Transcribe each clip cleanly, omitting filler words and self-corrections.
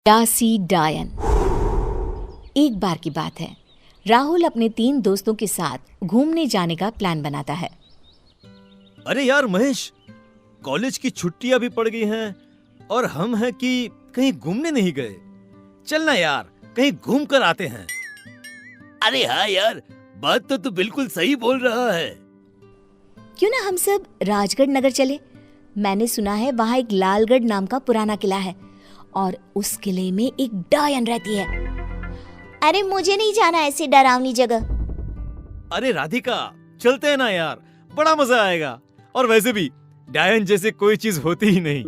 दासी डायन। एक बार की बात है, राहुल अपने 3 दोस्तों के साथ घूमने जाने का प्लान बनाता है। अरे यार महेश, कॉलेज की छुट्टियां भी पड़ गई हैं और हम हैं कि कहीं घूमने नहीं गए। चलना यार, कहीं घूम कर आते हैं। अरे हाँ यार, बात तो तू बिल्कुल सही बोल रहा है। क्यों ना हम सब राजगढ़ नगर चले। मैंने सुना है वहाँ एक लालगढ़ नाम का पुराना किला है और उस किले में एक डायन रहती है। अरे मुझे नहीं जाना ऐसी डरावनी जगह। अरे राधिका, चलते हैं ना यार, बड़ा मजा आएगा। और वैसे भी डायन जैसे कोई चीज होती ही नहीं।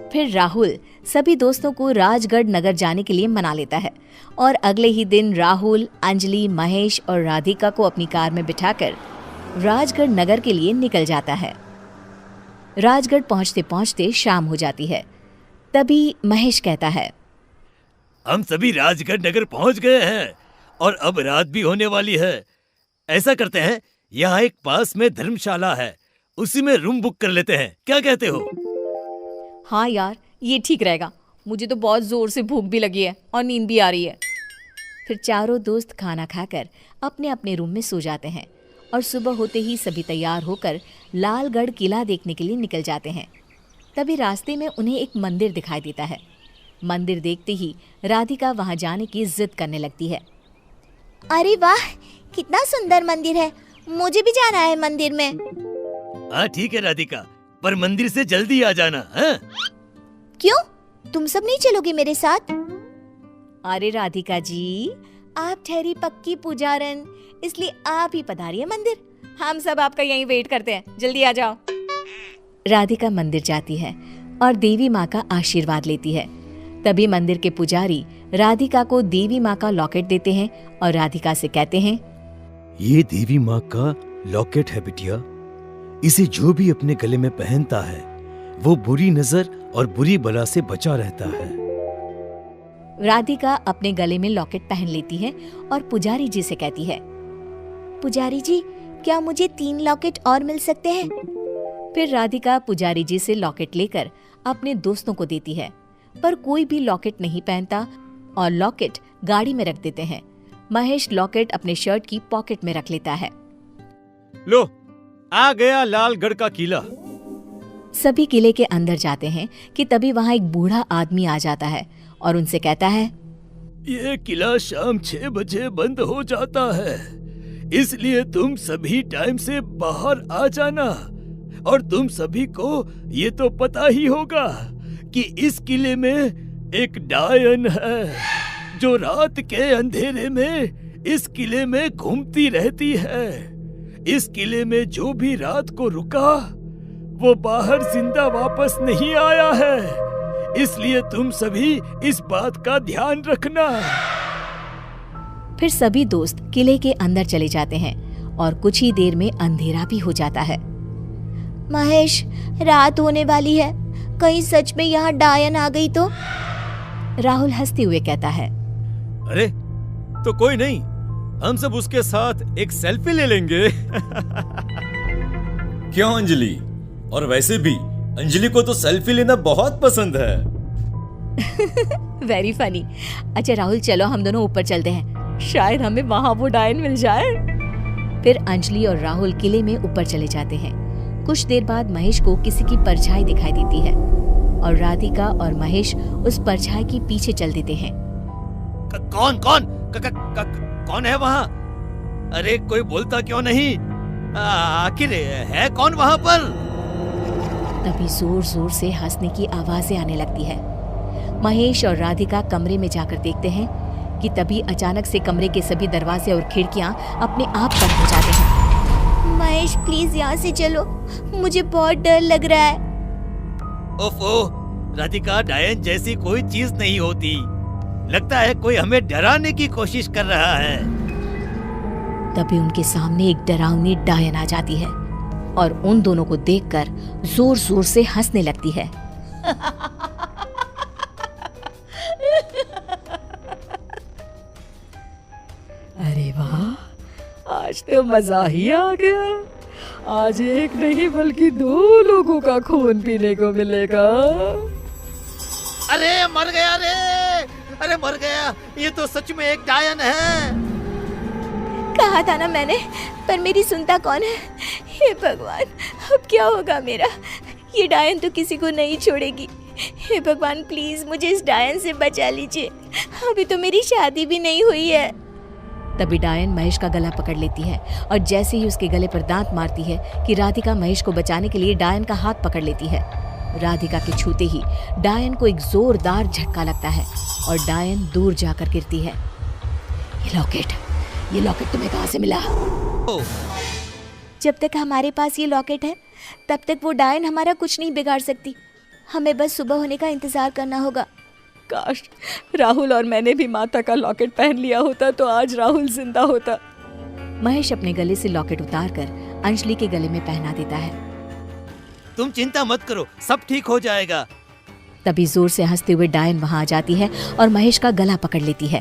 फिर राहुल सभी दोस्तों को राजगढ़ नगर जाने के लिए मना लेता है और अगले ही दिन राहुल, अंजलि, महेश और राधिका को अपनी कार में बिठाकर राजगढ़ नगर के लिए निकल जाता है। राजगढ़ पहुंचते पहुंचते शाम हो जाती है। तभी महेश कहता है, हम सभी राजगढ़ नगर पहुंच गए हैं और अब रात भी होने वाली है। ऐसा करते हैं, यहाँ एक पास में धर्मशाला है, उसी में रूम बुक कर लेते हैं। क्या कहते हो? हाँ यार, ये ठीक रहेगा। मुझे तो बहुत जोर से भूख भी लगी है और नींद भी आ रही है। फिर चारों दोस्त खाना खाकर अपने अपने रूम में सो जाते हैं और सुबह होते ही सभी तैयार होकर लालगढ़ किला देखने के लिए निकल जाते हैं। तभी रास्ते में उन्हें एक मंदिर दिखाई देता है। मंदिर देखते ही राधिका वहां जाने की जिद करने लगती है। अरे वाह, कितना सुंदर मंदिर है, मुझे भी जाना है मंदिर में। हाँ ठीक है राधिका, पर मंदिर से जल्दी आ जाना। हाँ? क्यों, तुम सब नहीं चलोगे मेरे साथ? अरे राधिका जी, आप ठहरी पक्की पुजारन, इसलिए आप ही पधारिए मंदिर। हम सब आपका यहीं वेट करते हैं, जल्दी आ जाओ। राधिका मंदिर जाती है और देवी माँ का आशीर्वाद लेती है। तभी मंदिर के पुजारी राधिका को देवी माँ का लॉकेट देते हैं और राधिका से कहते हैं, ये देवी माँ का लॉकेट है बिटिया। इसे जो भी अपने गले में पहनता है वो बुरी नजर और बुरी बला से बचा रहता है। राधिका अपने गले में लॉकेट पहन लेती है और पुजारी जी से कहती है, पुजारी जी, क्या मुझे 3 लॉकेट और मिल सकते हैं? फिर राधिका पुजारी जी से लॉकेट लेकर अपने दोस्तों को देती है, पर कोई भी लॉकेट नहीं पहनता और लॉकेट गाड़ी में रख देते हैं। महेश लॉकेट अपने शर्ट की पॉकेट में रख लेता है। लो, आ गया लालगढ़ का किला। सभी किले के अंदर जाते हैं कि तभी वहाँ एक बूढ़ा आदमी आ जाता है और उनसे कहता है, ये किला शाम 6 बजे बंद हो जाता है, इसलिए तुम सभी टाइम से बाहर आ जाना। और तुम सभी को ये तो पता ही होगा कि इस किले में एक डायन है जो रात के अंधेरे में इस किले में घूमती रहती है। इस किले में जो भी रात को रुका वो बाहर जिंदा वापस नहीं आया है, इसलिए तुम सभी इस बात का ध्यान रखना। फिर सभी दोस्त किले के अंदर चले जाते हैं और कुछ ही देर में अंधेरा भी हो जाता है। महेश, रात होने वाली है, कहीं सच में यहाँ डायन आ गई तो? राहुल हंसते हुए कहता है, अरे तो कोई नहीं, हम सब उसके साथ एक सेल्फी ले लेंगे। क्यों अंजलि? और वैसे भी अंजलि को तो सेल्फी लेना बहुत पसंद है। Very funny. अच्छा राहुल, चलो हम दोनों ऊपर चलते हैं, शायद हमें वहाँ वो डायन मिल जाए। फिर अंजलि और राहुल किले में ऊपर चले जाते हैं। कुछ देर बाद महेश को किसी की परछाई दिखाई देती है और राधिका और महेश उस परछाई के पीछे चल देते हैं। कौन है वहाँ? अरे कोई बोलता क्यों नहीं? आखिर है कौन वहाँ पर? तभी जोर जोर से हंसने की आवाजें आने लगती है। महेश और राधिका कमरे में जाकर देखते हैं कि तभी अचानक से कमरे के सभी दरवाजे और खिड़कियां अपने आप बंद हो जाते हैं। महेश प्लीज यहाँ से चलो, मुझे बहुत डर लग रहा है। ओफो, राधिका, डायन जैसी कोई चीज नहीं होती। लगता है कोई हमें डराने की कोशिश कर रहा है। तभी उनके सामने एक डरावनी डायन आ जाती है और उन दोनों को देखकर जोर जोर से हंसने लगती है। अरे वाह, आज तो मजा ही आ गया। आज एक नहीं बल्कि 2 लोगों का खून पीने को मिलेगा। अरे मर गया रे, अरे मर गया, ये तो सच में एक डायन है। कहा था ना मैंने, पर मेरी सुनता कौन है। हे भगवान, अब क्या होगा मेरा। ये डायन तो किसी को नहीं छोड़ेगी। हे भगवान, प्लीज मुझे इस डायन से बचा लीजिए। अभी तो मेरी शादी भी नहीं हुई है। तभी डायन महेश का गला पकड़ लेती है और जैसे ही उसके गले पर दांत मारती है कि राधिका महेश को बचाने के लिए डायन का हाथ पकड़ लेती है। राधिका के छूते ही डायन को एक जोरदार झटका लगता है और डायन दूर जाकर गिरती है। ये लॉकेट तुम्हें कहाँ से मिला? जब तक हमारे पास ये लॉकेट है तब तक वो डायन हमारा कुछ नहीं बिगाड़ सकती। हमें बस सुबह होने का इंतजार करना होगा। काश राहुल और मैंने भी माता का लॉकेट पहन लिया होता तो आज राहुल जिंदा होता। महेश अपने गले से लॉकेट उतारकर अंजलि के गले में पहना देता है। तुम चिंता मत करो, सब ठीक हो जाएगा। तभी जोर से हंसते हुए डायन वहां आ जाती है और महेश का गला पकड़ लेती है।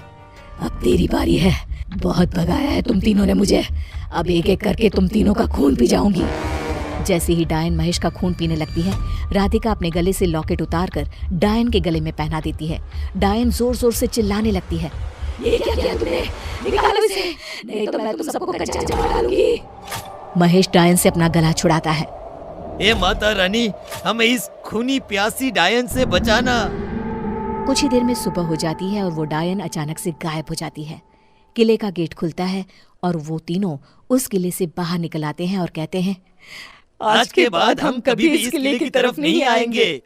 अब तेरी बारी है। बहुत भगाया है तुम तीनों ने मुझे। अब एक एक करके तुम तीनों का खून पी जाऊंगी। जैसे ही डायन महेश का खून पीने लगती है, राधिका अपने गले से लॉकेट उतारकर डायन के गले में पहना देती है। डायन जोर जोर से चिल्लाने लगती है। ये क्या किया तुमने? निकालो इसे, नहीं तो मैं तुम सबको कच्चा जमा डालूंगी। महेश डायन से अपना गला छुड़ाता है। ए माता रानी, हमें इस खूनी प्यासी डायन से बचाना। कुछ ही देर में सुबह हो जाती है और वो डायन अचानक से गायब हो जाती है। किले का गेट खुलता है और वो तीनों उस किले से बाहर निकल आते हैं और कहते हैं, आज के बाद हम कभी भी इस किले की तरफ नहीं आएंगे।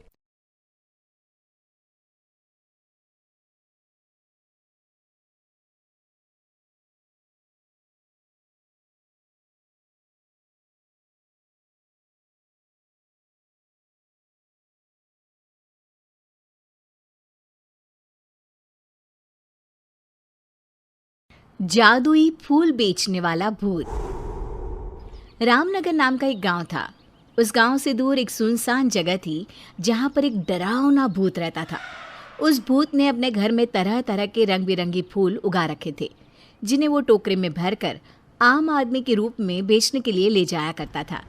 जादुई फूल बेचने वाला भूत। रामनगर नाम का एक गांव था। उस गांव से दूर एक सुनसान जगह थी जहां पर एक डरावना भूत रहता था। उस भूत ने अपने घर में तरह तरह के रंग बिरंगे फूल उगा रखे थे, जिन्हें वो टोकरे में भरकर आम आदमी के रूप में बेचने के लिए ले जाया करता था।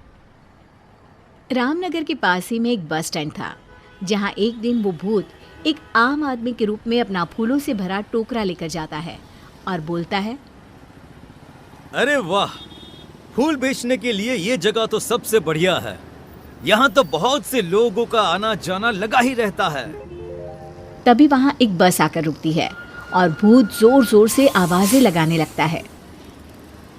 रामनगर के पास ही में एक बस स्टैंड था, जहां एक दिन वो भूत एक आम आदमी के रूप में अपना फूलों से भरा टोकरा लेकर जाता है और बोलता है, अरे वाह, फूल बेचने के लिए ये जगह तो सबसे बढ़िया है। यहाँ तो बहुत से लोगों का आना जाना लगा ही रहता है। तभी वहां एक बस आकर रुकती है और भूत जोर जोर से आवाजें लगाने लगता है।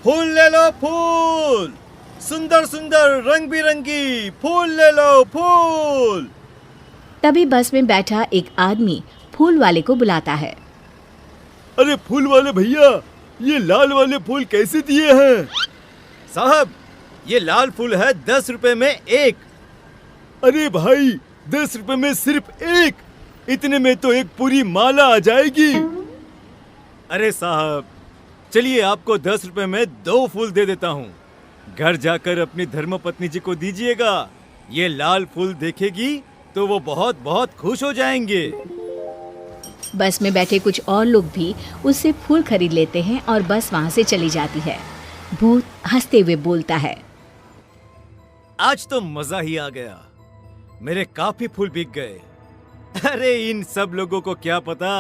फूल ले लो, फूल, सुंदर सुंदर रंग बिरंगी फूल ले लो, फूल। तभी बस में बैठा एक आदमी फूल वाले को बुलाता है। अरे फूल वाले भैया, ये लाल वाले फूल कैसे दिए हैं? साहब, ये लाल फूल है 10 रुपए में एक। अरे भाई, 10 रुपए में सिर्फ एक? इतने में तो एक पूरी माला आ जाएगी। अरे साहब, चलिए आपको 10 रुपए में 2 फूल दे देता हूँ। घर जाकर अपनी धर्मपत्नी जी को दीजिएगा। ये लाल फूल देखेगी तो वो बहुत बहुत खुश हो जाएंगे। बस में बैठे कुछ और लोग भी उससे फूल खरीद लेते हैं और बस वहां से चली जाती है। भूत हंसते हुए बोलता है, आज तो मजा ही आ गया, मेरे काफी फूल बिक गए। अरे इन सब लोगों को क्या पता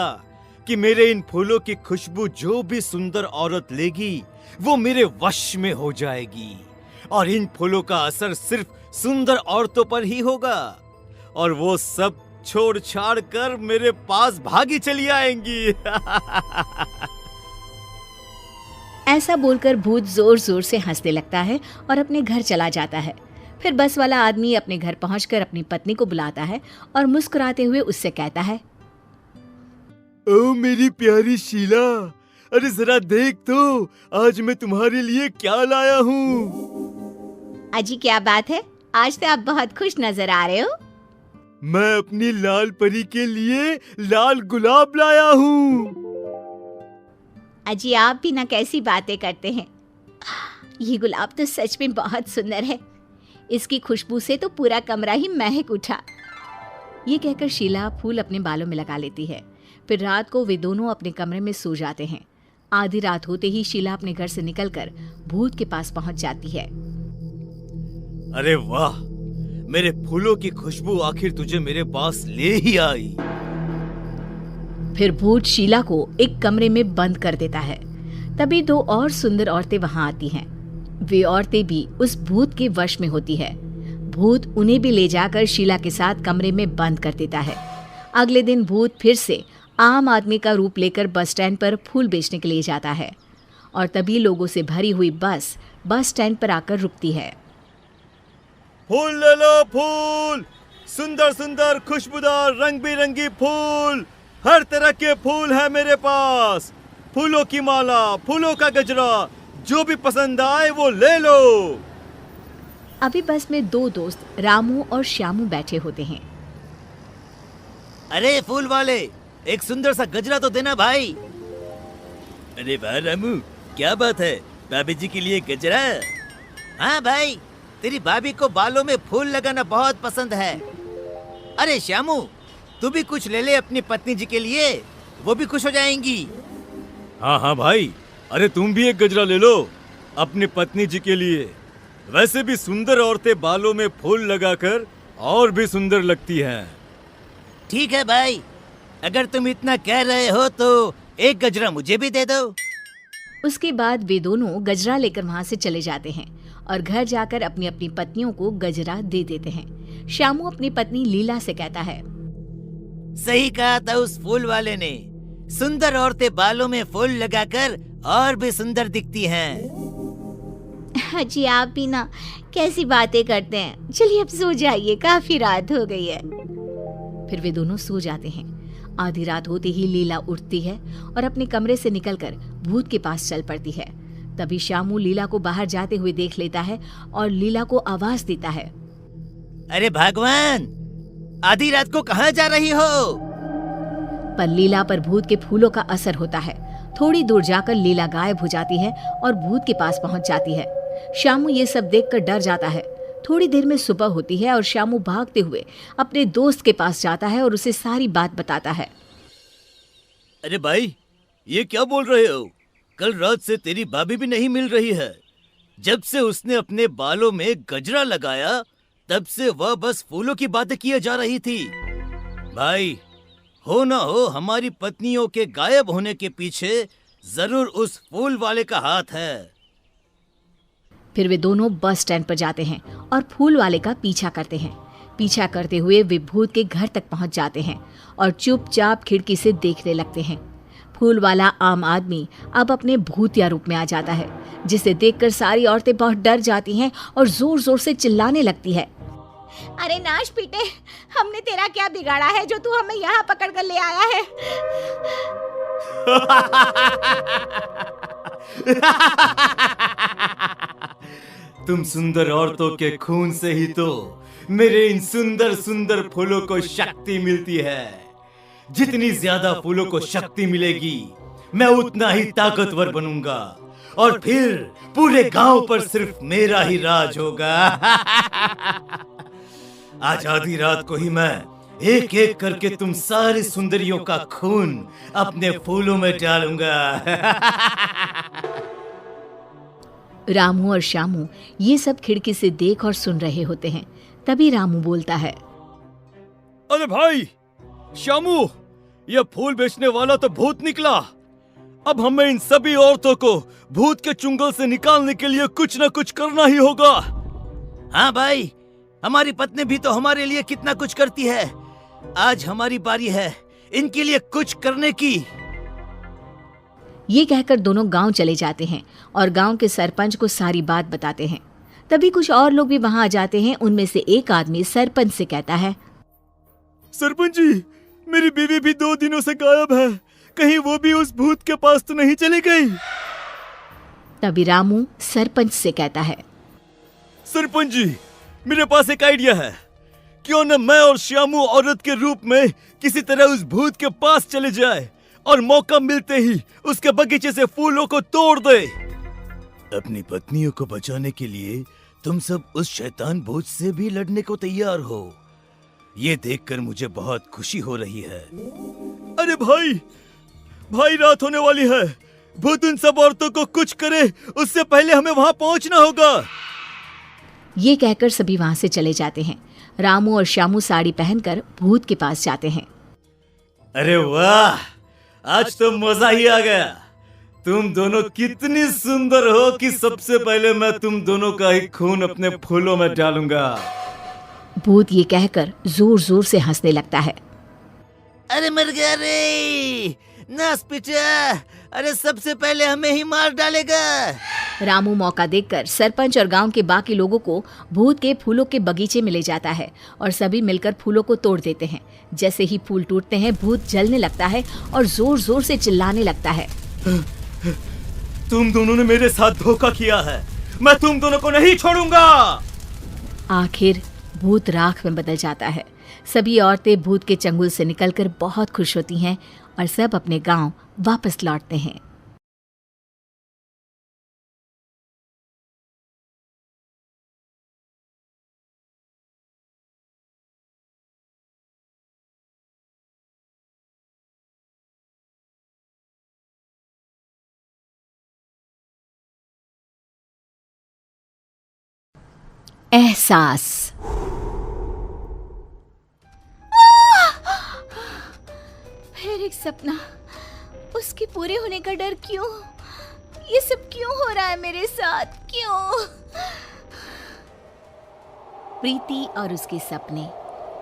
कि मेरे इन फूलों की खुशबू जो भी सुंदर औरत लेगी वो मेरे वश में हो जाएगी, और इन फूलों का असर सिर्फ सुंदर औरतों पर ही होगा, और वो सब छोड़ छाड़ कर मेरे पास भागी चली आएंगी। ऐसा बोलकर भूत जोर जोर से हंसने लगता है और अपने घर चला जाता है। फिर बस वाला आदमी अपने घर पहुंचकर अपनी पत्नी को बुलाता है और मुस्कुराते हुए उससे कहता है, ओ मेरी प्यारी शीला, अरे जरा देख तो, आज मैं तुम्हारे लिए क्या लाया हूँ। अजी क्या बात है, आज तो आप बहुत खुश नजर आ रहे हो। मैं अपनी लाल परी के लिए लाल गुलाब लाया हूँ। अजी आप भी ना कैसी बातें करते हैं। ये गुलाब तो सच में बहुत सुंदर है, इसकी खुशबू से तो पूरा कमरा ही महक उठा। ये कहकर शीला फूल अपने बालों में लगा लेती है। फिर रात को वे दोनों अपने कमरे में सो जाते हैं। आधी रात होते ही शीला अपने घर से निकलकर भूत के पास पहुंच जाती है। अरे वाह, मेरे फूलों की खुशबू आखिर तुझे मेरे पास ले ही आई। फिर भूत शीला को एक कमरे में बंद कर देता है। तभी दो और सुंदर औरतें वहां आती हैं। वे औरतें भी उस भूत के वश में होती है। भूत उन्हें भी ले जाकर शीला के साथ कमरे में बंद कर देता है। अगले दिन भूत फिर से आम आदमी का रूप लेकर बस स्टैंड पर फूल बेचने के लिए जाता है और तभी लोगों से भरी हुई बस स्टैंड पर आकर रुकती है। फूल ले लो, फूल, सुंदर सुंदर खुशबूदार रंग बिरंगी फूल, हर तरह के फूल है मेरे पास। फूलों की माला, फूलों का गजरा, जो भी पसंद आए वो ले लो। अभी बस में दो दोस्त रामू और श्यामू बैठे होते हैं। अरे फूल वाले, एक सुंदर सा गजरा तो देना भाई। अरे वाह रामू, क्या बात है, भाभी जी के लिए गजरा? हाँ भाई, तेरी भाभी को बालों में फूल लगाना बहुत पसंद है। अरे श्यामू, तू भी कुछ ले ले अपनी पत्नी जी के लिए, वो भी खुश हो जाएंगी। हाँ हाँ भाई, अरे तुम भी एक गजरा ले लो अपनी पत्नी जी के लिए। वैसे भी सुंदर औरतें बालों में फूल लगाकर और भी सुंदर लगती हैं। ठीक है भाई, अगर तुम इतना कह रहे हो तो एक गजरा मुझे भी दे दो। उसके बाद वे दोनों गजरा लेकर वहां से चले जाते हैं और घर जाकर अपनी अपनी पत्नियों को गजरा दे देते हैं। श्यामू अपनी पत्नी लीला से कहता है, सही कहा था उस फूल वाले ने, सुंदर औरतें बालों में फूल लगाकर और भी सुंदर दिखती हैं। जी आप भी ना कैसी बातें करते हैं। चलिए अब सो जाइए, काफी रात हो गई है। फिर वे दोनों सो जाते हैं। आधी रात होते ही लीला उठती है और अपने कमरे से निकलकर भूत के पास चल पड़ती है। तभी श्यामू लीला को बाहर जाते हुए देख लेता है और लीला को आवाज देता है, अरे भगवान, आधी रात को कहाँ जा रही हो? पर लीला पर भूत के फूलों का असर होता है। थोड़ी दूर जाकर लीला गायब हो जाती है और भूत के पास पहुंच जाती है। श्यामू ये सब देखकर डर जाता है। थोड़ी देर में सुबह होती है और श्यामू भागते हुए अपने दोस्त के पास जाता है और उसे सारी बात बताता है। अरे भाई, ये क्या बोल रहे हो? कल रात से तेरी भाभी भी नहीं मिल रही है। जब से उसने अपने बालों में गजरा लगाया तब से वह बस फूलों की बातें किए जा रही थी। भाई, हो ना हो हमारी पत्नियों के गायब होने के पीछे जरूर उस फूल वाले का हाथ है। फिर वे दोनों बस स्टैंड पर जाते हैं और फूल वाले का पीछा करते हैं। पीछा करते हुए वे भूत के घर तक पहुंच जाते हैं और चुपचाप खिड़की से देखने लगते हैं। फूल वाला आम आदमी अब अपने भूतिया रूप में आ जाता है, जिसे देखकर सारी औरतें बहुत डर जाती हैं और जोर जोर से चिल्लाने लगती है, अरे नाश पीटे, हमने तेरा क्या बिगाड़ा है जो तू हमें यहाँ पकड़ कर ले आया है? तुम सुंदर औरतों के खून से ही तो मेरे इन सुंदर सुंदर फूलों को शक्ति मिलती है। जितनी ज्यादा फूलों को शक्ति मिलेगी, मैं उतना ही ताकतवर बनूंगा और फिर पूरे गांव पर सिर्फ मेरा ही राज होगा। आज आधी रात को ही मैं एक एक करके तुम सारी सुंदरियों का खून अपने फूलों में डालूंगा। रामू और श्यामू ये सब खिड़की से देख और सुन रहे होते हैं। तभी रामू बोलता है, अरे भाई श्यामू, यह फूल बेचने वाला तो भूत निकला। अब हमें इन सभी औरतों को भूत के चुंगल से निकालने के लिए कुछ न कुछ करना ही होगा। हाँ भाई, हमारी पत्नी भी तो हमारे लिए कितना कुछ करती है। आज हमारी बारी है इनके लिए कुछ करने की। ये कहकर दोनों गांव चले जाते हैं और गांव के सरपंच को सारी बात बताते हैं। तभी कुछ और लोग भी वहां आ जाते हैं। उनमें से एक आदमी सरपंच से कहता है, सरपंच जी, मेरी बीवी भी 2 दिनों से गायब है। कहीं वो भी उस भूत के पास तो नहीं चली गई? तभी रामू सरपंच से कहता है, सरपंच जी, मेरे पास एक आइडिया है। क्यों न मैं और श्यामू औरत के रूप में किसी तरह उस भूत के पास चले जाए और मौका मिलते ही उसके बगीचे से फूलों को तोड़ दे। अपनी पत्नियों को बचाने के लिए तुम सब उस शैतान भूत से भी लड़ने को तैयार हो। ये देखकर मुझे बहुत खुशी हो रही है। अरे भाई रात होने वाली है। भूत उन सब औरतों को कुछ करे उससे पहले हमें वहां पहुंचना होगा। ये कहकर सभी वहां से चले जाते हैं। रामू और श्यामू साड़ी पहनकर भूत के पास जाते हैं। अरे वाह, आज तो मजा ही आ गया। तुम दोनों कितनी सुंदर हो कि सबसे पहले मैं तुम दोनों का ही खून अपने फूलों में डालूंगा। भूत ये कहकर जोर जोर से हंसने लगता है। अरे मर गया रे नास पिचा, अरे सबसे पहले हमें ही मार डालेगा। रामू मौका देखकर सरपंच और गांव के बाकी लोगों को भूत के फूलों के बगीचे में ले जाता है और सभी मिलकर फूलों को तोड़ देते हैं। जैसे ही फूल टूटते हैं भूत जलने लगता है और जोर जोर से चिल्लाने लगता है। तुम दोनों ने मेरे साथ धोखा किया है, मैं तुम दोनों को नहीं छोड़ूंगा। आखिर भूत राख में बदल जाता है। सभी औरतें भूत के चंगुल से निकलकर बहुत खुश होती हैं और सब अपने गांव वापस लौटते हैं। एहसास। फिर एक सपना, उसके पूरे होने का डर क्यों? ये सब क्यों हो रहा है मेरे साथ? क्यों? प्रीति और उसके सपने,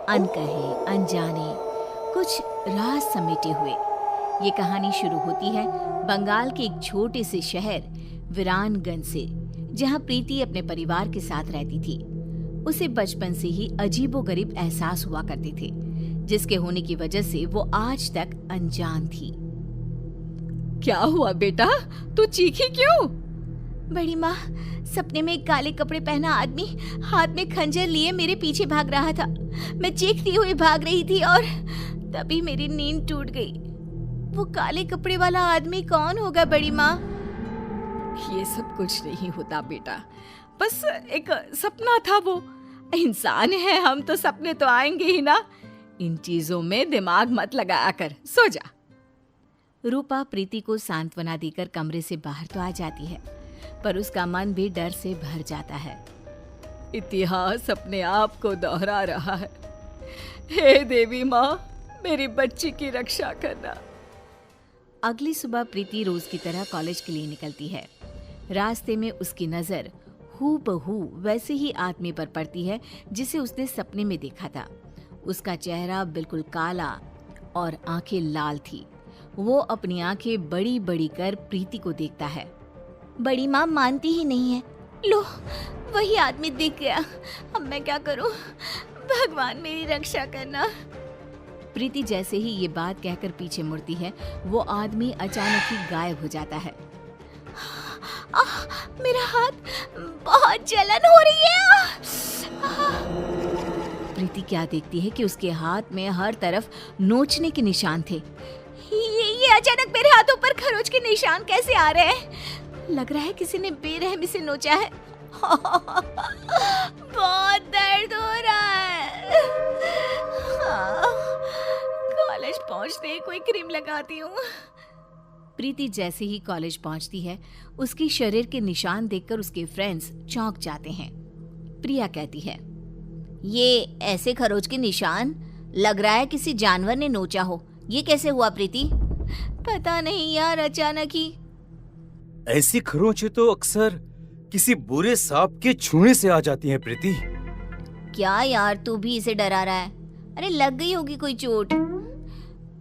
अनकहे अनजाने, कुछ राज समेटे हुए। ये कहानी शुरू होती है बंगाल के एक छोटे से शहर वीरानगंज से, जहां प्रीति अपने परिवार के साथ रहती थी। उसे बचपन से ही अजीबोगरीब एहसास हुआ करते थे, जिसके होने की वजह से वो आज तक अनजान थी। क्या हुआ बेटा, तू चीखी क्यों? बड़ी माँ, सपने में एक काले कपड़े पहना आदमी हाथ में खंजर लिए मेरे पीछे भाग रहा था। मैं चीखती हुई भाग रही थी और तभी मेरी नींद टूट गई। वो काले कपड़े वाला आदमी कौन होगा बड़ी माँ? ये सब कुछ नहीं होता बेटा, बस एक सपना था। वो इंसान है हम, तो सपने तो आएंगे ही ना। इन चीजों में दिमाग मत लगाया कर, सो जा। रूपा प्रीति को सांत्वना देकर कमरे से बाहर तो आ जाती है, पर उसका मन भी डर से भर जाता है। इतिहास अपने आप को दोहरा रहा है। हे देवी माँ, मेरी बच्ची की रक्षा करना। अगली सुबह प्रीति रोज की तरह कॉलेज के लिए निकलती है। रास्ते में उसकी नजर हूबहू वैसे ही आदमी पर पड़ती है जिसे उसने सपने में देखा था। उसका चेहरा बिल्कुल काला और आंखें लाल थी। वो अपनी आंखें बड़ी बड़ी कर प्रीति को देखता है। बड़ी माँ मानती ही नहीं है। लो, वही आदमी दिख गया। अब मैं क्या करूं? भगवान मेरी रक्षा करना। प्रीति जैसे ही ये बात कहकर पीछे मुड़ती है, वो आदमी अचानक ही गायब हो जाता है। मेरा हाथ, बहुत जलन हो रही है। प्रीति क्या देखती है कि उसके हाथ में हर तरफ नोचने के निशान थे। ये अचानक मेरे हाथों पर खरोच के निशान कैसे आ रहे हैं? लग रहा है किसी ने बेरहमी से नोचा है। बहुत दर्द हो रहा है। कॉलेज पहुंचते ही कोई क्रीम लगाती हूँ। प्रीति जैसे ही कॉलेज पहुंचती है, उसके शरीर के निशान देखकर उसके फ्रेंड्स चौंक जाते हैं। प्रिया कहती है, ये ऐसे खरोच के निशान लग रहा है किसी जानवर ने नोचा हो। ये कैसे हुआ प्रीति? पता नहीं यार, अचानक ही। ऐसी खरोंचें तो अक्सर किसी बुरे सांप के छूने से आ जाती हैं प्रीति। क्या यार, तू भी इसे डरा रहा है? अरे लग गई होगी कोई चोट।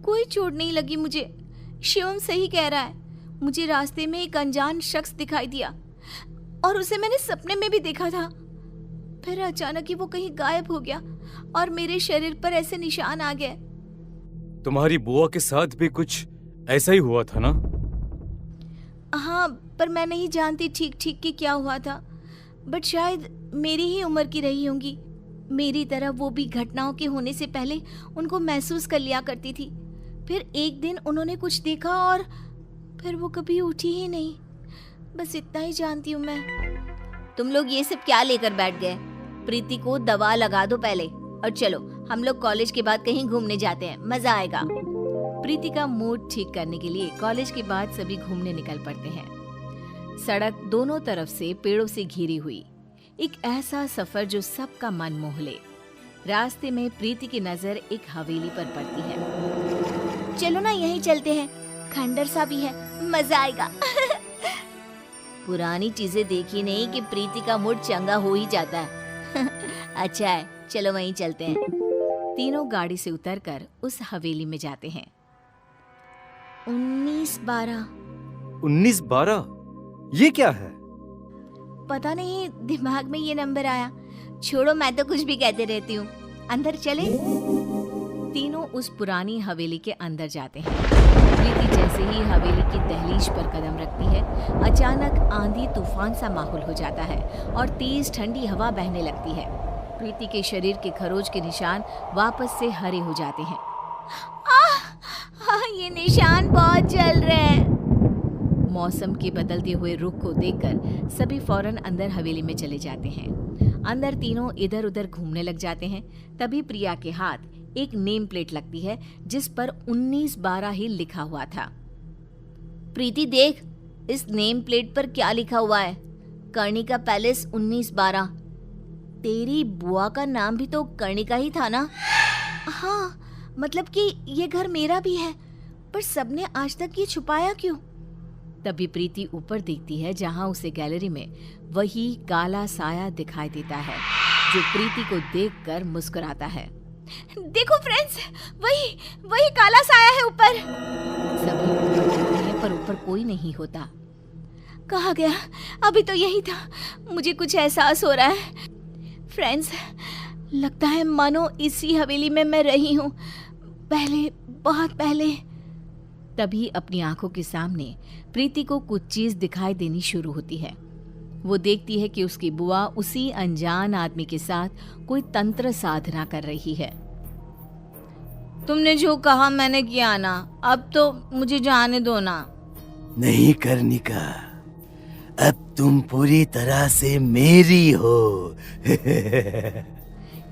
कोई चोट नहीं लगी मुझे। शिवम सही कह रहा है। मुझे रास्ते में एक अनजान शख्स दिखाई दिया और उसे मैंने सपने में भी देखा था। फिर अचानक ही वो कहीं गायब हो गया और मेरे शरीर पर ऐसे निशान आ गए। तुम्हारी बुआ के साथ भी कुछ ऐसा ही हुआ था ना? हाँ, पर मैं नहीं जानती ठीक ठीक कि क्या हुआ था। बट शायद मेरी ही उम्र की रही होंगी। मेरी तरह वो भी घटनाओं के होने से पहले उनको महसूस कर लिया करती थी। फिर एक दिन उन्होंने कुछ देखा और फिर वो कभी उठी ही नहीं। बस इतना ही जानती हूँ मैं। तुम लोग ये सब क्या लेकर बैठ गए? प्रीति को दवा लगा दो पहले और चलो हम लोग कॉलेज के बाद कहीं घूमने जाते हैं, मजा आएगा। प्रीति का मूड ठीक करने के लिए कॉलेज के बाद सभी घूमने निकल पड़ते हैं। सड़क दोनों तरफ से पेड़ों से घिरी हुई, एक ऐसा सफर जो सबका मन मोह ले। रास्ते में प्रीति की नजर एक हवेली पर पड़ती है। चलो ना यहीं चलते हैं। खंडर सा भी है, मजा आएगा। पुरानी चीजें देखी नहीं कि प्रीति का मूड चंगा हो ही जाता है। अच्छा है, चलो वहीं चलते हैं। तीनों गाड़ी से उतरकर उस हवेली में जाते हैं। 19-12 19-12 ये क्या है? पता नहीं, दिमाग में ये नंबर आया। छोड़ो, मैं तो कुछ भी कहते रहती हूँ। अंदर चले। तीनों उस पुरानी हवेली के अंदर जाते हैं। प्रीति जैसे ही हवेली की दहलीज पर कदम रखती है, अचानक आंधी तूफान सा माहौल हो जाता है और तेज ठंडी हवा बहने लगती है। प्रीति के शरीर के खरोच के निशान वापस से हरे हो जाते हैं। ये निशान बहुत जल रहे हैं। मौसम के बदलते हुए रुख को देखकर सभी फौरन अंदर हवेली में चले जाते हैं। अंदर तीनों इधर उधर घूमने लग जाते हैं। तभी प्रिया के हाथ एक नेम प्लेट लगती है जिस पर 19-12 ही लिखा हुआ था। प्रीति देख, इस नेम प्लेट पर क्या लिखा हुआ है? कर्णिका पैलेस 19-12। तेरी बुआ का नाम भी तो कर्णिका ही था ना? हाँ, मतलब कि ये घर मेरा भी है, पर सबने आज तक ये छुपाया क्यों? तभी प्रीति ऊपर देखती है जहां उसे गैलरी में वही काला साया दिखाई देता है जो प्रीति को देखकर मुस्कुराता है। देखो फ्रेंड्स, वही काला साया है ऊपर। सभी ऊपर देखते हैं पर ऊपर कोई नहीं होता। कहाँ गया? अभी तो यही था। मुझे कुछ एहसास हो रहा है। फ्रेंड्स, लगता है मानो इसी हवेली में मैं रही हूँ, पहले, बहुत पहले। तभी अपनी आंखों के सामने प्रीति को कुछ चीज दिखाई देनी शुरू होती है। वो देखती है कि उसकी बुआ उसी अनजान आदमी के साथ कोई तंत्र साधना कर रही है। तुमने जो कहा मैंने किया ना, अब तो मुझे जाने दो ना। नहीं कर्णिका, अब तुम पूरी तरह से मेरी हो।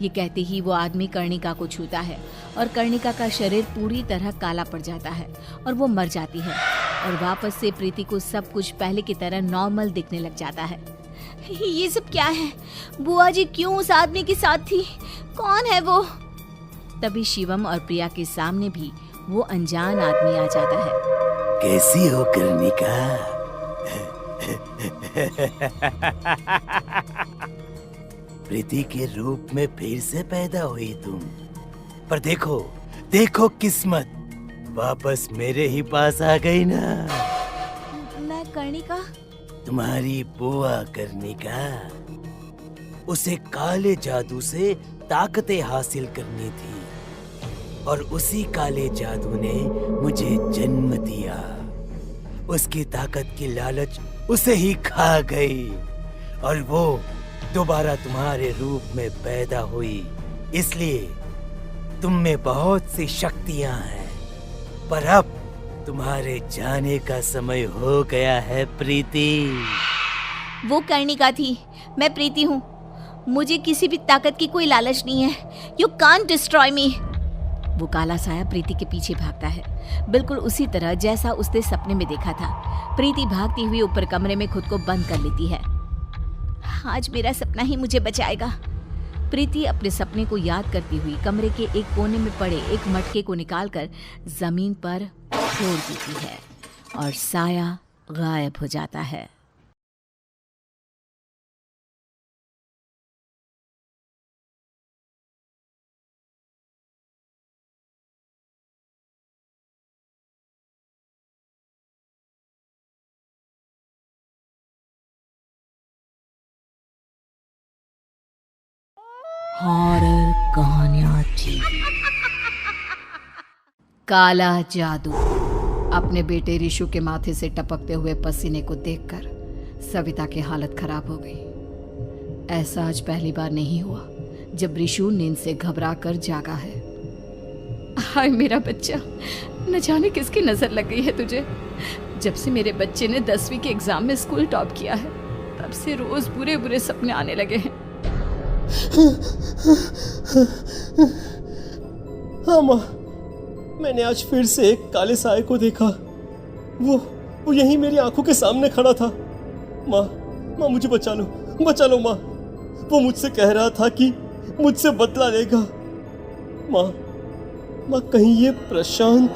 ये कहते ही वो आदमी कर्णिका को छूता है और कर्णिका का शरीर पूरी तरह काला पड़ जाता है और वो मर जाती है और वापस से प्रीति को सब कुछ पहले की तरह नॉर्मल दिखने लग जाता है। ये सब क्या है? बुआ जी क्यों उस आदमी के साथ थी? कौन है वो? तभी शिवम और प्रिया के सामने भी वो अनजान आदमी आ जाता है। कैसी हो कर्णिका? प्रीति के रूप में फिर से पैदा हुई तुम। पर देखो, देखो किस्मत वापस मेरे ही पास आ गई ना। मैं कर्णिका? तुम्हारी बुआ कर्णिका। उसे काले जादू से ताकतें हासिल करनी थी और उसी काले जादू ने मुझे जन्म दिया। उसकी ताकत की लालच उसे ही खा गई और वो दोबारा तुम्हारे रूप में पैदा हुई। इसलिए तुम में बहुत सी शक्तियां हैं, पर अब तुम्हारे जाने का समय हो गया है प्रीति। वो कर्णिका थी, मैं प्रीति हूँ। मुझे किसी भी ताकत की कोई लालच नहीं है। यू कांट डिस्ट्रॉय मी। वो काला साया प्रीति के पीछे भागता है, बिल्कुल उसी तरह जैसा उसने सपने में देखा था। प्रीति भागती हुई ऊपर कमरे में खुद को बंद कर लेती है। आज मेरा सपना ही मुझे बचाएगा। प्रीति अपने सपने को याद करती हुई कमरे के एक कोने में पड़े एक मटके को निकालकर जमीन पर छोड़ देती है और साया गायब हो जाता है। हॉरर कहानियां थी। काला जादू। अपने बेटे रिशु के माथे से टपकते हुए पसीने को देखकर सविता की हालत खराब हो गई। ऐसा आज पहली बार नहीं हुआ जब रिशु नींद से घबरा कर जागा है। हाय मेरा बच्चा, न जाने किसकी नजर लग गई है तुझे। जब से मेरे बच्चे ने 10वीं के एग्जाम में स्कूल टॉप किया है, तब से रोज बुरे बुरे सपने आने लगे हैं। हाँ माँ, मैंने आज फिर से एक काले साए को देखा। वो यहीं मेरी आंखों के सामने खड़ा था। माँ मुझे बचा लो माँ। वो मुझसे कह रहा था कि मुझसे बदला लेगा। माँ कहीं ये प्रशांत?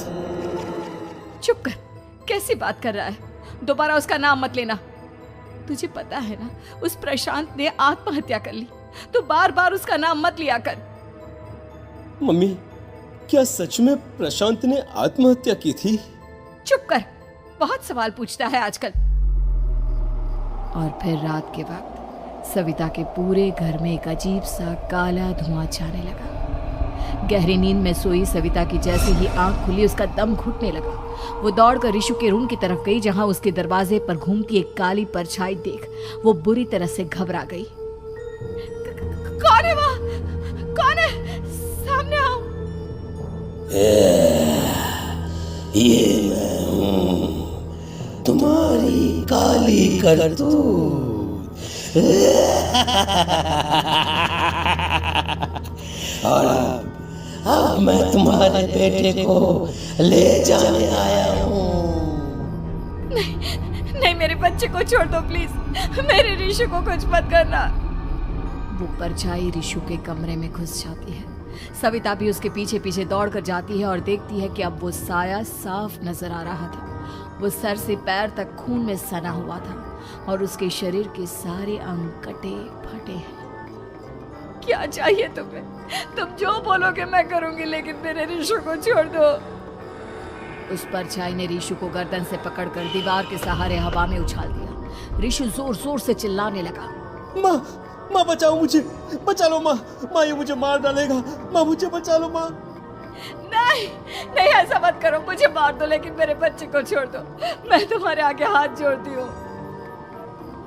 चुप कर, कैसी बात कर रहा है? दोबारा उसका नाम मत लेना। तुझे पता है ना, उस प्रशांत ने आत्महत्या कर ली। तो बार बार उसका नाम मत लिया कर। मम्मी, क्या सच में प्रशांत ने आत्महत्या की थी? चुप कर, बहुत सवाल पूछता है आजकल। और फिर रात के वक्त सविता के पूरे घर में एक अजीब सा काला धुआं छाने लगा। गहरी नींद में सोई सविता की जैसे ही आंख खुली, उसका दम घुटने लगा। वो दौड़कर रिशु के रूम की तरफ गई, जहां उसके दरवाजे पर घूमती एक काली परछाई देख वो बुरी तरह से घबरा गई। कौन है वहाँ? कौन है? सामने आओ। ये मैं हूँ, तुम्हारी काली करतूत। और अब मैं तुम्हारे बेटे को ले जाने आया हूँ। नहीं, मेरे बच्चे को छोड़ दो प्लीज। मेरे रिशु को कुछ मत करना। वो परछाई रिशु के कमरे में घुस जाती है। सविता भी उसके पीछे पीछे दौड़ कर जाती है और देखती है कि अब वो साया साफ नजर आ रहा था। वो सर से पैर तक खून में सना हुआ था और उसके शरीर के सारे अंग कटे फटे हैं। क्या चाहिए तुम्हें? तुम जो बोलोगे मैं करूंगी, लेकिन मेरे रिशु को छोड़ दो। उस परछाई ने रिशु को गर्दन से पकड़कर दीवार के सहारे हवा में उछाल दिया। रिशु जोर जोर से चिल्लाने लगा। माँ, माँ बचाओ मुझे, बचा लो माँ। माँ, ये मुझे मार डालेगा। माँ, मुझे बचा लो माँ। नहीं, नहीं, ऐसा मत करो। मुझे मार दो, लेकिन मेरे बच्चे को छोड़ दो। मैं तुम्हारे आगे हाथ जोड़ती हूँ।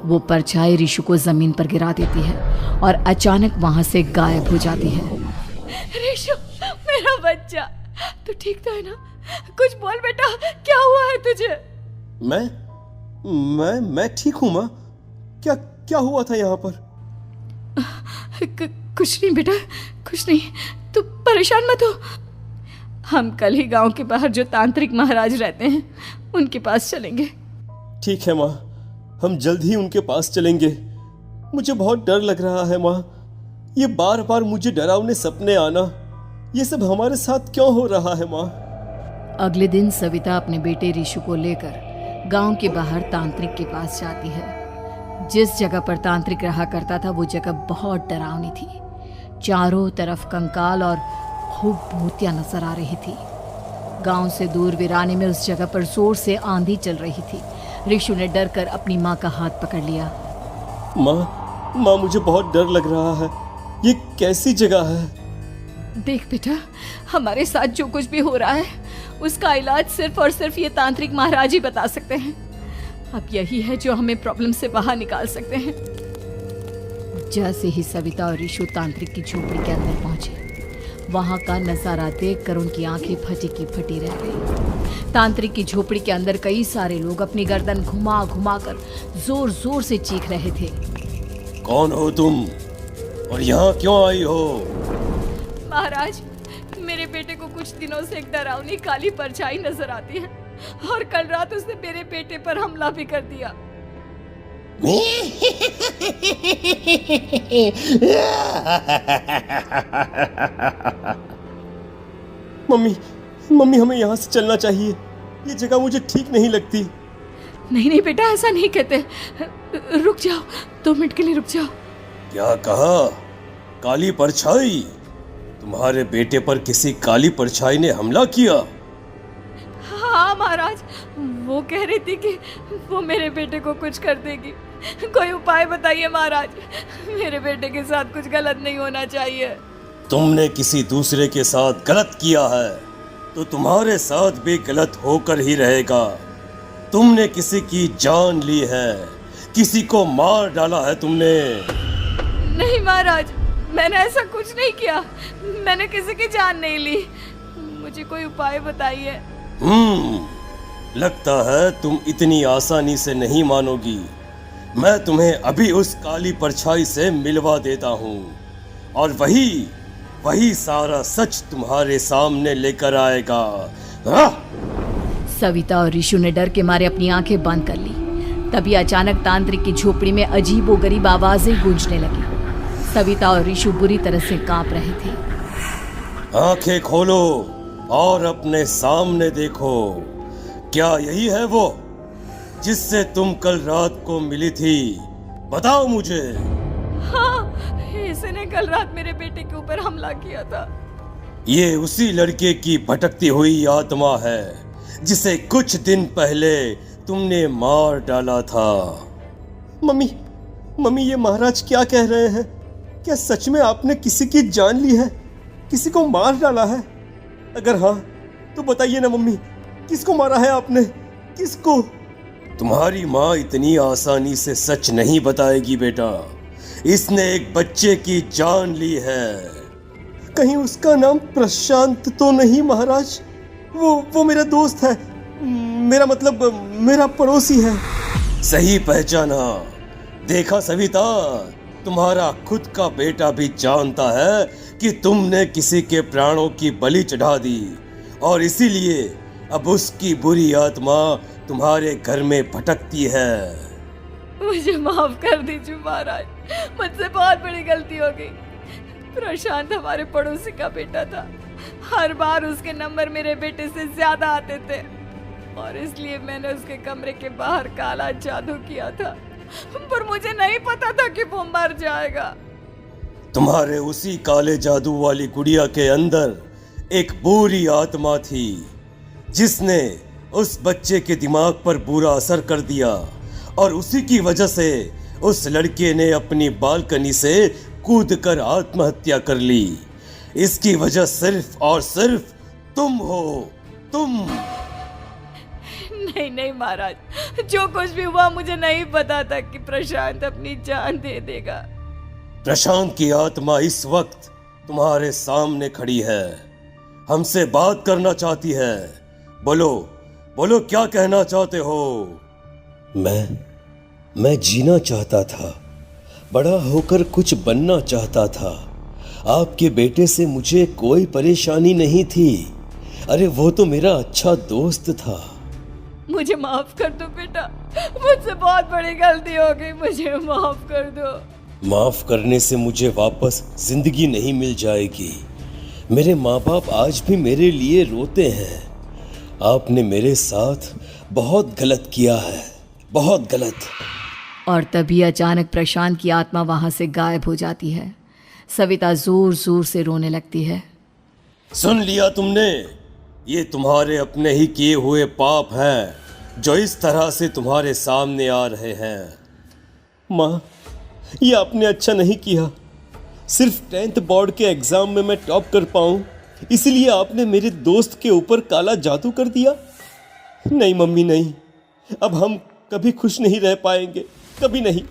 वो परछाई रिशु को जमीन पर गिरा देती है और अचानक वहां से गायब हो जाती है। रिशु, मेरा बच्चा, तू ठीक तो है ना? कुछ बोल बेटा, क्या हुआ है तुझे? मैं ठीक हूँ माँ। क्या क्या हुआ था यहाँ पर? कुछ नहीं बेटा, कुछ नहीं। तू परेशान मत हो। हम कल ही गांव के बाहर जो तांत्रिक महाराज रहते हैं, उनके पास चलेंगे। ठीक है माँ, हम जल्द ही उनके पास चलेंगे। मुझे बहुत डर लग रहा है माँ। ये बार बार मुझे डरावने सपने आना, ये सब हमारे साथ क्यों हो रहा है माँ? अगले दिन सविता अपने बेटे रिशु को लेकर गांव के बाहर तांत्रिक के पास जाती है। जिस जगह पर तांत्रिक रहा करता था वो जगह बहुत डरावनी थी। चारों तरफ कंकाल और भूतियां नजर आ रही थी। गांव से दूर वीराने में उस जगह पर जोर से आंधी चल रही थी। रिशु ने डर कर अपनी माँ का हाथ पकड़ लिया। माँ, मुझे बहुत डर लग रहा है। ये कैसी जगह है? देख बेटा, हमारे साथ जो कुछ भी हो रहा है उसका इलाज सिर्फ और सिर्फ ये तांत्रिक महाराज ही बता सकते हैं। अब यही है जो हमें प्रॉब्लम से बाहर निकाल सकते हैं। जैसे ही सविता और रिशु तांत्रिक की झोपड़ी के अंदर पहुंचे, वहां का नजारा देखकर उनकी आंखें फटी की फटी रह गई। तांत्रिक की झोपड़ी के अंदर कई सारे लोग अपनी गर्दन घुमा घुमा कर जोर जोर से चीख रहे थे। कौन हो तुम और यहाँ क्यों आई हो? महाराज, मेरे बेटे को कुछ दिनों से एक डरावनी काली परछाई नजर आती है और कल रात उसने मेरे बेटे पर हमला भी कर दिया। मम्मी, हमें यहाँ से चलना चाहिए। ये जगह मुझे ठीक नहीं लगती। नहीं बेटा, ऐसा नहीं कहते। रुक जाओ, 2 मिनट के लिए रुक जाओ। क्या कहा? काली परछाई? तुम्हारे बेटे पर किसी काली परछाई ने हमला किया? हाँ महाराज, वो कह रही थी कि वो मेरे बेटे को कुछ कर देगी। कोई उपाय बताइए महाराज, मेरे बेटे के साथ कुछ गलत नहीं होना चाहिए। तुमने किसी दूसरे के साथ गलत किया है तो तुम्हारे साथ भी गलत होकर ही रहेगा। तुमने किसी की जान ली है, किसी को मार डाला है तुमने। नहीं महाराज, मैंने ऐसा कुछ नहीं किया। मैंने किसी की जान नहीं ली। मुझे कोई उपाय बताइए। लगता है तुम इतनी आसानी से नहीं मानोगी। मैं तुम्हें अभी उस काली परछाई से मिलवा देता हूँ और वही सारा सच तुम्हारे सामने लेकर आएगा। सविता और रिशु ने डर के मारे अपनी आंखें बंद कर ली। तभी अचानक तांत्रिक की झोपड़ी में अजीबोगरीब आवाजें गूंजने लगी। सविता और रिशु बुरी तरह से कांप रहे थे। आंखें खोलो और अपने सामने देखो। क्या यही है वो जिससे तुम कल रात को मिली थी? बताओ मुझे। हाँ, इसने कल रात मेरे बेटे के ऊपर हमला किया था। ये उसी लड़के की भटकती हुई आत्मा है जिसे कुछ दिन पहले तुमने मार डाला था। मम्मी, मम्मी ये महाराज क्या कह रहे हैं? क्या सच में आपने किसी की जान ली है? किसी को मार डाला है? अगर हाँ तो बताइए ना मम्मी, किसको मारा है आपने? किसको? तुम्हारी माँ इतनी आसानी से सच नहीं बताएगी बेटा। इसने एक बच्चे की जान ली है। कहीं उसका नाम प्रशांत तो नहीं महाराज? वो मेरा दोस्त है, मेरा मतलब मेरा पड़ोसी है। सही पहचाना। देखा सविता, तुम्हारा खुद का बेटा भी जानता है कि तुमने किसी के प्राणों की बलि चढ़ा दी और इसीलिए अब उसकी बुरी आत्मा तुम्हारे घर में भटकती है। मुझे माफ कर दीजिए महाराज, मुझसे बहुत बड़ी गलती हो गई। प्रशांत हमारे पड़ोसी का बेटा था। हर बार उसके नंबर मेरे बेटे से ज्यादा आते थे और इसलिए मैंने उसके कमरे के बाहर काला जादू किया था, पर मुझे नहीं पता था कि वो मर जाएगा। तुम्हारे उसी काले जादू वाली गुड़िया के अंदर एक बुरी आत्मा थी जिसने उस बच्चे के दिमाग पर बुरा असर कर दिया और उसी की वजह से उस लड़के ने अपनी बालकनी से कूदकर आत्महत्या कर ली। इसकी वजह सिर्फ और सिर्फ तुम हो, तुम। नहीं महाराज, जो कुछ भी हुआ मुझे नहीं पता था कि प्रशांत अपनी जान दे देगा। प्रशांत की आत्मा इस वक्त तुम्हारे सामने खड़ी है, हमसे बात करना चाहती है। बोलो बोलो, क्या कहना चाहते हो? मैं जीना चाहता था, बड़ा होकर कुछ बनना चाहता था। आपके बेटे से मुझे कोई परेशानी नहीं थी। अरे वो तो मेरा अच्छा दोस्त था। मुझे माफ कर दो बेटा, मुझसे बहुत बड़ी गलती हो गई, मुझे माफ कर दो। माफ करने से मुझे वापस जिंदगी नहीं मिल जाएगी। मेरे माँ बाप आज भी मेरे लिए रोते हैं। आपने मेरे साथ बहुत गलत किया है, बहुत गलत। और तभी अचानक प्रशांत की आत्मा वहां से गायब हो जाती है। सविता जोर जोर से रोने लगती है। सुन लिया तुमने? ये तुम्हारे अपने ही किए हुए पाप हैं जो इस तरह से तुम्हारे सामने आ रहे हैं। माँ, ये आपने अच्छा नहीं किया। सिर्फ 10th बोर्ड के एग्जाम में मैं टॉप कर पाऊँ इसलिए आपने मेरे दोस्त के ऊपर काला जादू कर दिया। नहीं मम्मी, नहीं, अब हम कभी खुश नहीं रह पाएंगे, कभी नहीं।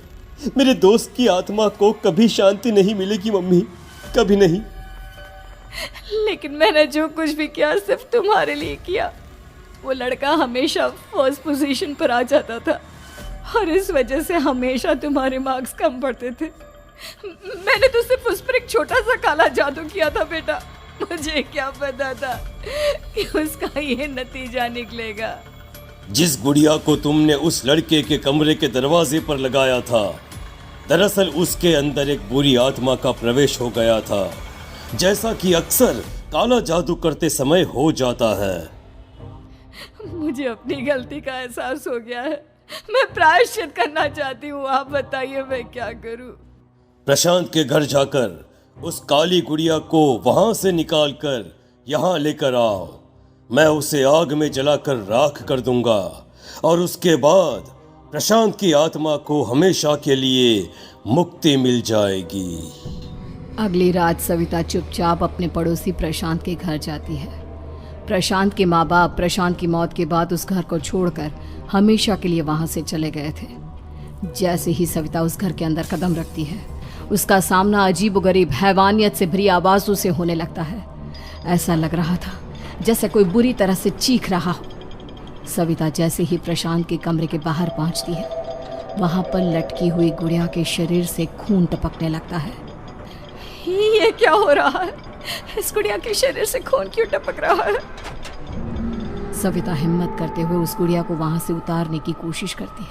मेरे दोस्त की आत्मा को कभी शांति नहीं मिलेगी मम्मी, कभी नहीं। लेकिन मैंने जो कुछ भी किया सिर्फ तुम्हारे लिए किया। वो लड़का हमेशा फर्स्ट पोजीशन पर आ जाता था और इस वजह से हमेशा तुम्हारे मार्क्स कम पड़ते थे। मैंने तो सिर्फ उस पर एक छोटा सा काला जादू किया था बेटा। मुझे क्या पता था कि उसका ये नतीजा निकलेगा। जिस गुड़िया को तुमने उस लड़के के कमरे के दरवाजे पर लगाया था, दरअसल उसके अंदर एक बुरी आत्मा का प्रवेश हो गया था, जैसा कि अक्सर काला जादू करते समय हो जाता है। मुझे अपनी गलती का एहसास हो गया है। मैं प्रायश्चित करना चाहती हूँ। आप बताइए मैं क्या करूँ? प्रशांत के घर जाकर उस काली गुड़िया को वहां से निकालकर यहाँ लेकर आओ। मैं उसे आग में जलाकर राख कर दूंगा और उसके बाद प्रशांत की आत्मा को हमेशा के लिए मुक्ति मिल जाएगी। अगली रात सविता चुपचाप अपने पड़ोसी प्रशांत के घर जाती है। प्रशांत के माँ बाप प्रशांत की मौत के बाद उस घर को छोड़कर हमेशा के लिए वहां से चले गए थे। जैसे ही सविता उस घर के अंदर कदम रखती है, उसका सामना अजीबोगरीब हैवानियत से भरी आवाज़ों से होने लगता है। ऐसा लग रहा था जैसे कोई बुरी तरह से चीख रहा हो। सविता जैसे ही प्रशांत के कमरे के बाहर पहुंचती है, वहां पर लटकी हुई गुड़िया के शरीर से खून टपकने लगता है। ये क्या हो रहा है? इस गुड़िया के शरीर से खून क्यों टपक रहा है? सविता हिम्मत करते हुए उस गुड़िया को वहां से उतारने की कोशिश करती है,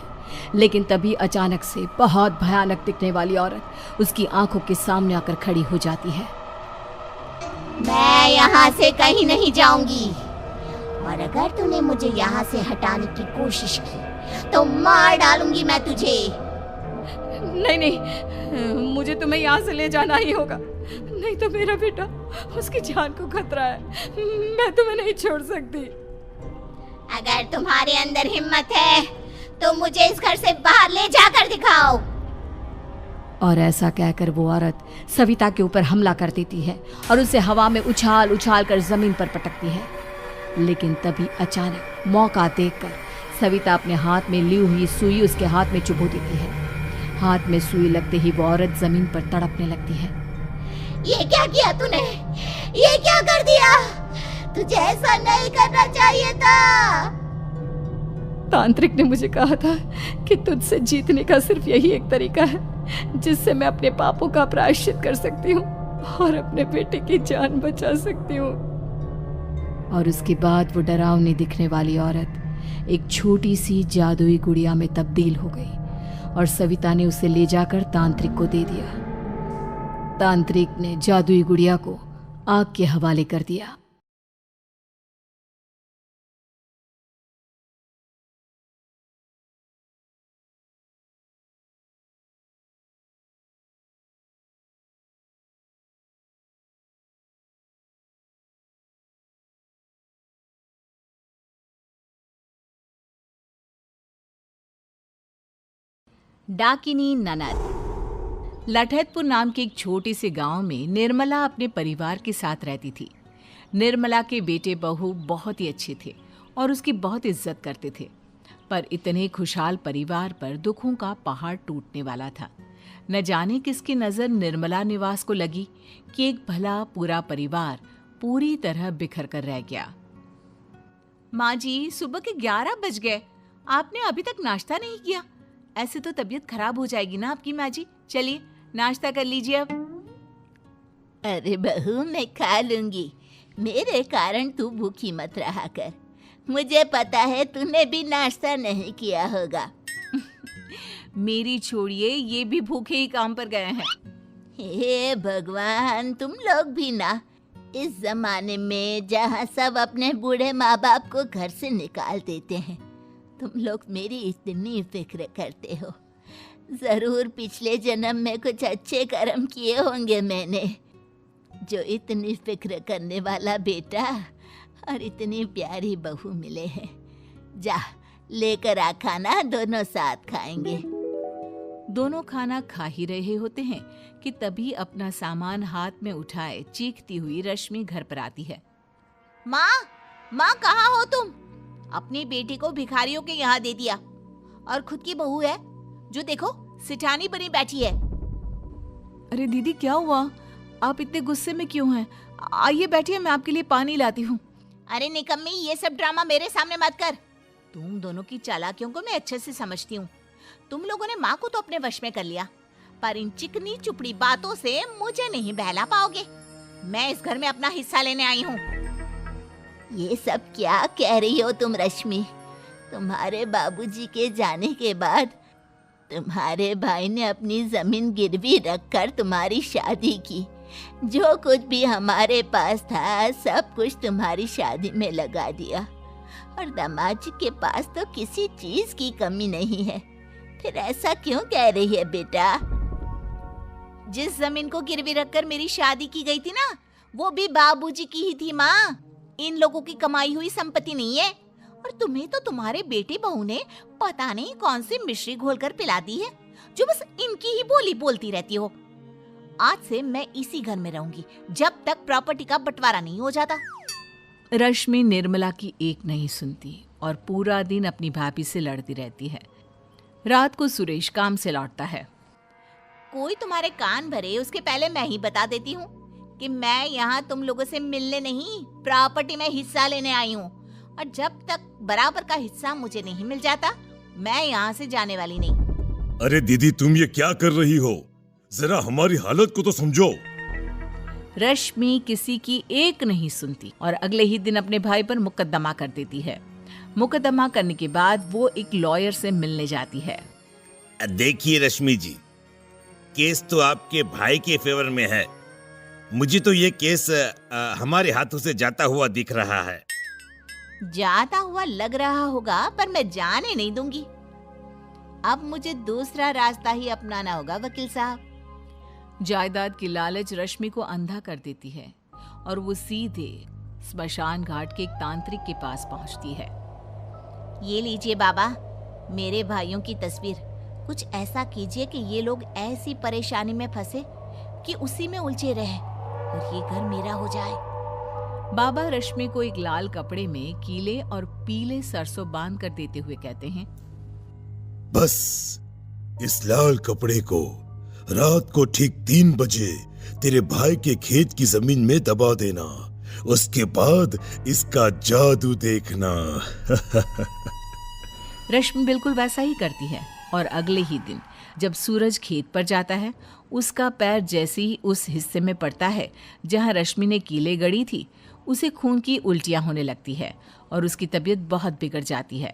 लेकिन तभी अचानक से बहुत भयानक दिखने वाली औरत उसकी आंखों के सामने आकर खड़ी हो जाती है। मैं यहाँ से कहीं नहीं जाऊंगी और अगर तूने मुझे यहाँ से हटाने की कोशिश की तो मार डालूंगी मैं तुझे। नहीं नहीं, मुझे तुम्हें यहाँ से ले जाना ही होगा, नहीं तो मेरा बेटा, उसकी जान को खतरा है। मैं तुम्हें नहीं छोड़ सकती। अगर तुम्हारे अंदर हिम्मत है तो मुझे इस घर से बाहर ले जाकर दिखाओ। और ऐसा कहकर वो औरत सविता के ऊपर हमला कर देती है और उसे हवा में उछाल उछाल कर जमीन पर पटकती है। लेकिन तभी अचानक मौका देखकर सविता अपने हाथ में ली हुई सुई उसके हाथ में चुभो देती है। हाथ में सुई लगते ही वो औरत जमीन पर तड़पने लगती है। ये क्या किया तूने? ये क्या कर दिया? तुझे ऐसा नहीं करना चाहिए था। तांत्रिक ने मुझे कहा था कि तुझसे जीतने का सिर्फ यही एक तरीका है जिससे मैं अपने पापों का प्रायश्चित कर सकती हूँ और अपने बेटे की जान बचा सकती हूँ। और उसके बाद वो डरावनी दिखने वाली औरत एक छोटी सी जादुई गुड़िया में तब्दील हो गई और सविता ने उसे ले जाकर तांत्रिक को दे दिया। तांत्रिक ने जादुई गुड़िया को आग के हवाले कर दिया। डाकिनी ननद। लठैतपुर नाम के एक छोटे से गांव में निर्मला अपने परिवार के साथ रहती थी। निर्मला के बेटे बहू बहुत ही अच्छे थे और उसकी बहुत इज्जत करते थे, पर इतने खुशहाल परिवार पर दुखों का पहाड़ टूटने वाला था। न जाने किसकी नज़र निर्मला निवास को लगी कि एक भला पूरा परिवार पूरी तरह बिखर कर रह गया। माँ जी, सुबह के 11 बज गए, आपने अभी तक नाश्ता नहीं किया। ऐसे तो तबीयत खराब हो जाएगी ना आपकी माँ जी। चलिए नाश्ता कर लीजिए अब। अरे बहू, मैं खा लूंगी, मेरे कारण तू भूखी मत रहा कर। मुझे पता है तूने भी नाश्ता नहीं किया होगा। मेरी छोड़िए, ये भी भूखे ही काम पर गए हैं। हे भगवान, तुम लोग भी ना, इस जमाने में जहाँ सब अपने बूढ़े माँ बाप को घर से निकाल देते हैं, तुम लोग मेरी इतनी फिक्र करते हो। जरूर पिछले जन्म में कुछ अच्छे कर्म किए होंगे मैंने, जो इतनी फिक्र करने वाला बेटा और इतनी प्यारी बहू मिले हैं। जा लेकर आ खाना, दोनों साथ खाएंगे। दोनों खाना खा ही रहे होते हैं कि तभी अपना सामान हाथ में उठाए चीखती हुई रश्मि घर पर आती है। माँ, माँ कहाँ हो तुम? अपनी बेटी को भिखारियों के यहाँ दे दिया और खुद की बहू है जो देखो सिठानी बनी बैठी है। अरे दीदी, क्या हुआ? आप इतने गुस्से में क्यों हैं? आइए बैठिए, मैं आपके लिए पानी लाती हूँ। अरे निकम्मी, ये सब ड्रामा मेरे सामने मत कर। तुम दोनों की चालाकियों को मैं अच्छे से समझती हूँ। तुम लोगों ने माँ को तो अपने वश में कर लिया, पर इन चिकनी चुपड़ी बातों से मुझे नहीं बहला पाओगे। मैं इस घर में अपना हिस्सा लेने आई हूँ। ये सब क्या कह रही हो तुम रश्मि? तुम्हारे बाबूजी के जाने के बाद तुम्हारे भाई ने अपनी जमीन गिरवी रखकर तुम्हारी शादी की। जो कुछ भी हमारे पास था सब कुछ तुम्हारी शादी में लगा दिया, और दामाद जी के पास तो किसी चीज की कमी नहीं है। फिर ऐसा क्यों कह रही है बेटा? जिस जमीन को गिरवी रखकर मेरी शादी की गई थी ना, वो भी बाबूजी की ही थी माँ। इन लोगों की कमाई हुई संपत्ति नहीं है। और तुम्हें तो तुम्हारे बेटे बहू ने पता नहीं कौन सी मिश्री घोलकर पिला दी है, जो बस इनकी ही बोली बोलती रहती हो। आज से मैं इसी घर में रहूंगी जब तक प्रॉपर्टी का बंटवारा नहीं हो जाता। रश्मि निर्मला की एक नहीं सुनती और पूरा दिन अपनी भाभी से लड़ती रहती है। रात को सुरेश काम से लौटता है। कोई तुम्हारे कान भरे उसके पहले मैं ही बता देती हूँ कि मैं यहाँ तुम लोगों से मिलने नहीं, प्रॉपर्टी में हिस्सा लेने आई हूँ। और जब तक बराबर का हिस्सा मुझे नहीं मिल जाता, मैं यहाँ से जाने वाली नहीं। अरे दीदी, तुम ये क्या कर रही हो? जरा हमारी हालत को तो समझो। रश्मि किसी की एक नहीं सुनती और अगले ही दिन अपने भाई पर मुकदमा कर देती है। मुकदमा करने के बाद वो एक लॉयर से मिलने जाती है। देखिए रश्मि जी, केस तो आपके भाई के फेवर में है। मुझे तो ये केस हमारे हाथों से जाता हुआ दिख रहा है। जाता हुआ लग रहा होगा, पर मैं जाने नहीं दूंगी। अब मुझे दूसरा रास्ता ही अपनाना होगा वकील साहब। जायदाद की लालच रश्मि को अंधा कर देती है और वो सीधे स्मशान घाट के एक तांत्रिक के पास पहुंचती है। ये लीजिए बाबा, मेरे भाइयों की तस्वीर। कुछ ऐसा कीजिए कि ये लोग ऐसी परेशानी में फंसे कि उसी में उलझे रहे और ये घर मेरा हो जाए। बाबा रश्मि को एक लाल कपड़े में कीले और पीले सरसों बांध कर देते हुए कहते हैं, बस इस लाल कपड़े को रात को ठीक 3 बजे तेरे भाई के खेत की जमीन में दबा देना। उसके बाद इसका जादू देखना। रश्मि बिल्कुल वैसा ही करती है और अगले ही दिन जब सूरज खेत पर जाता है, उसका पैर जैसे ही उस हिस्से में पड़ता है जहां रश्मि ने कीले गड़ी थी, उसे खून की उल्टियां होने लगती है और उसकी तबीयत बहुत बिगड़ जाती है।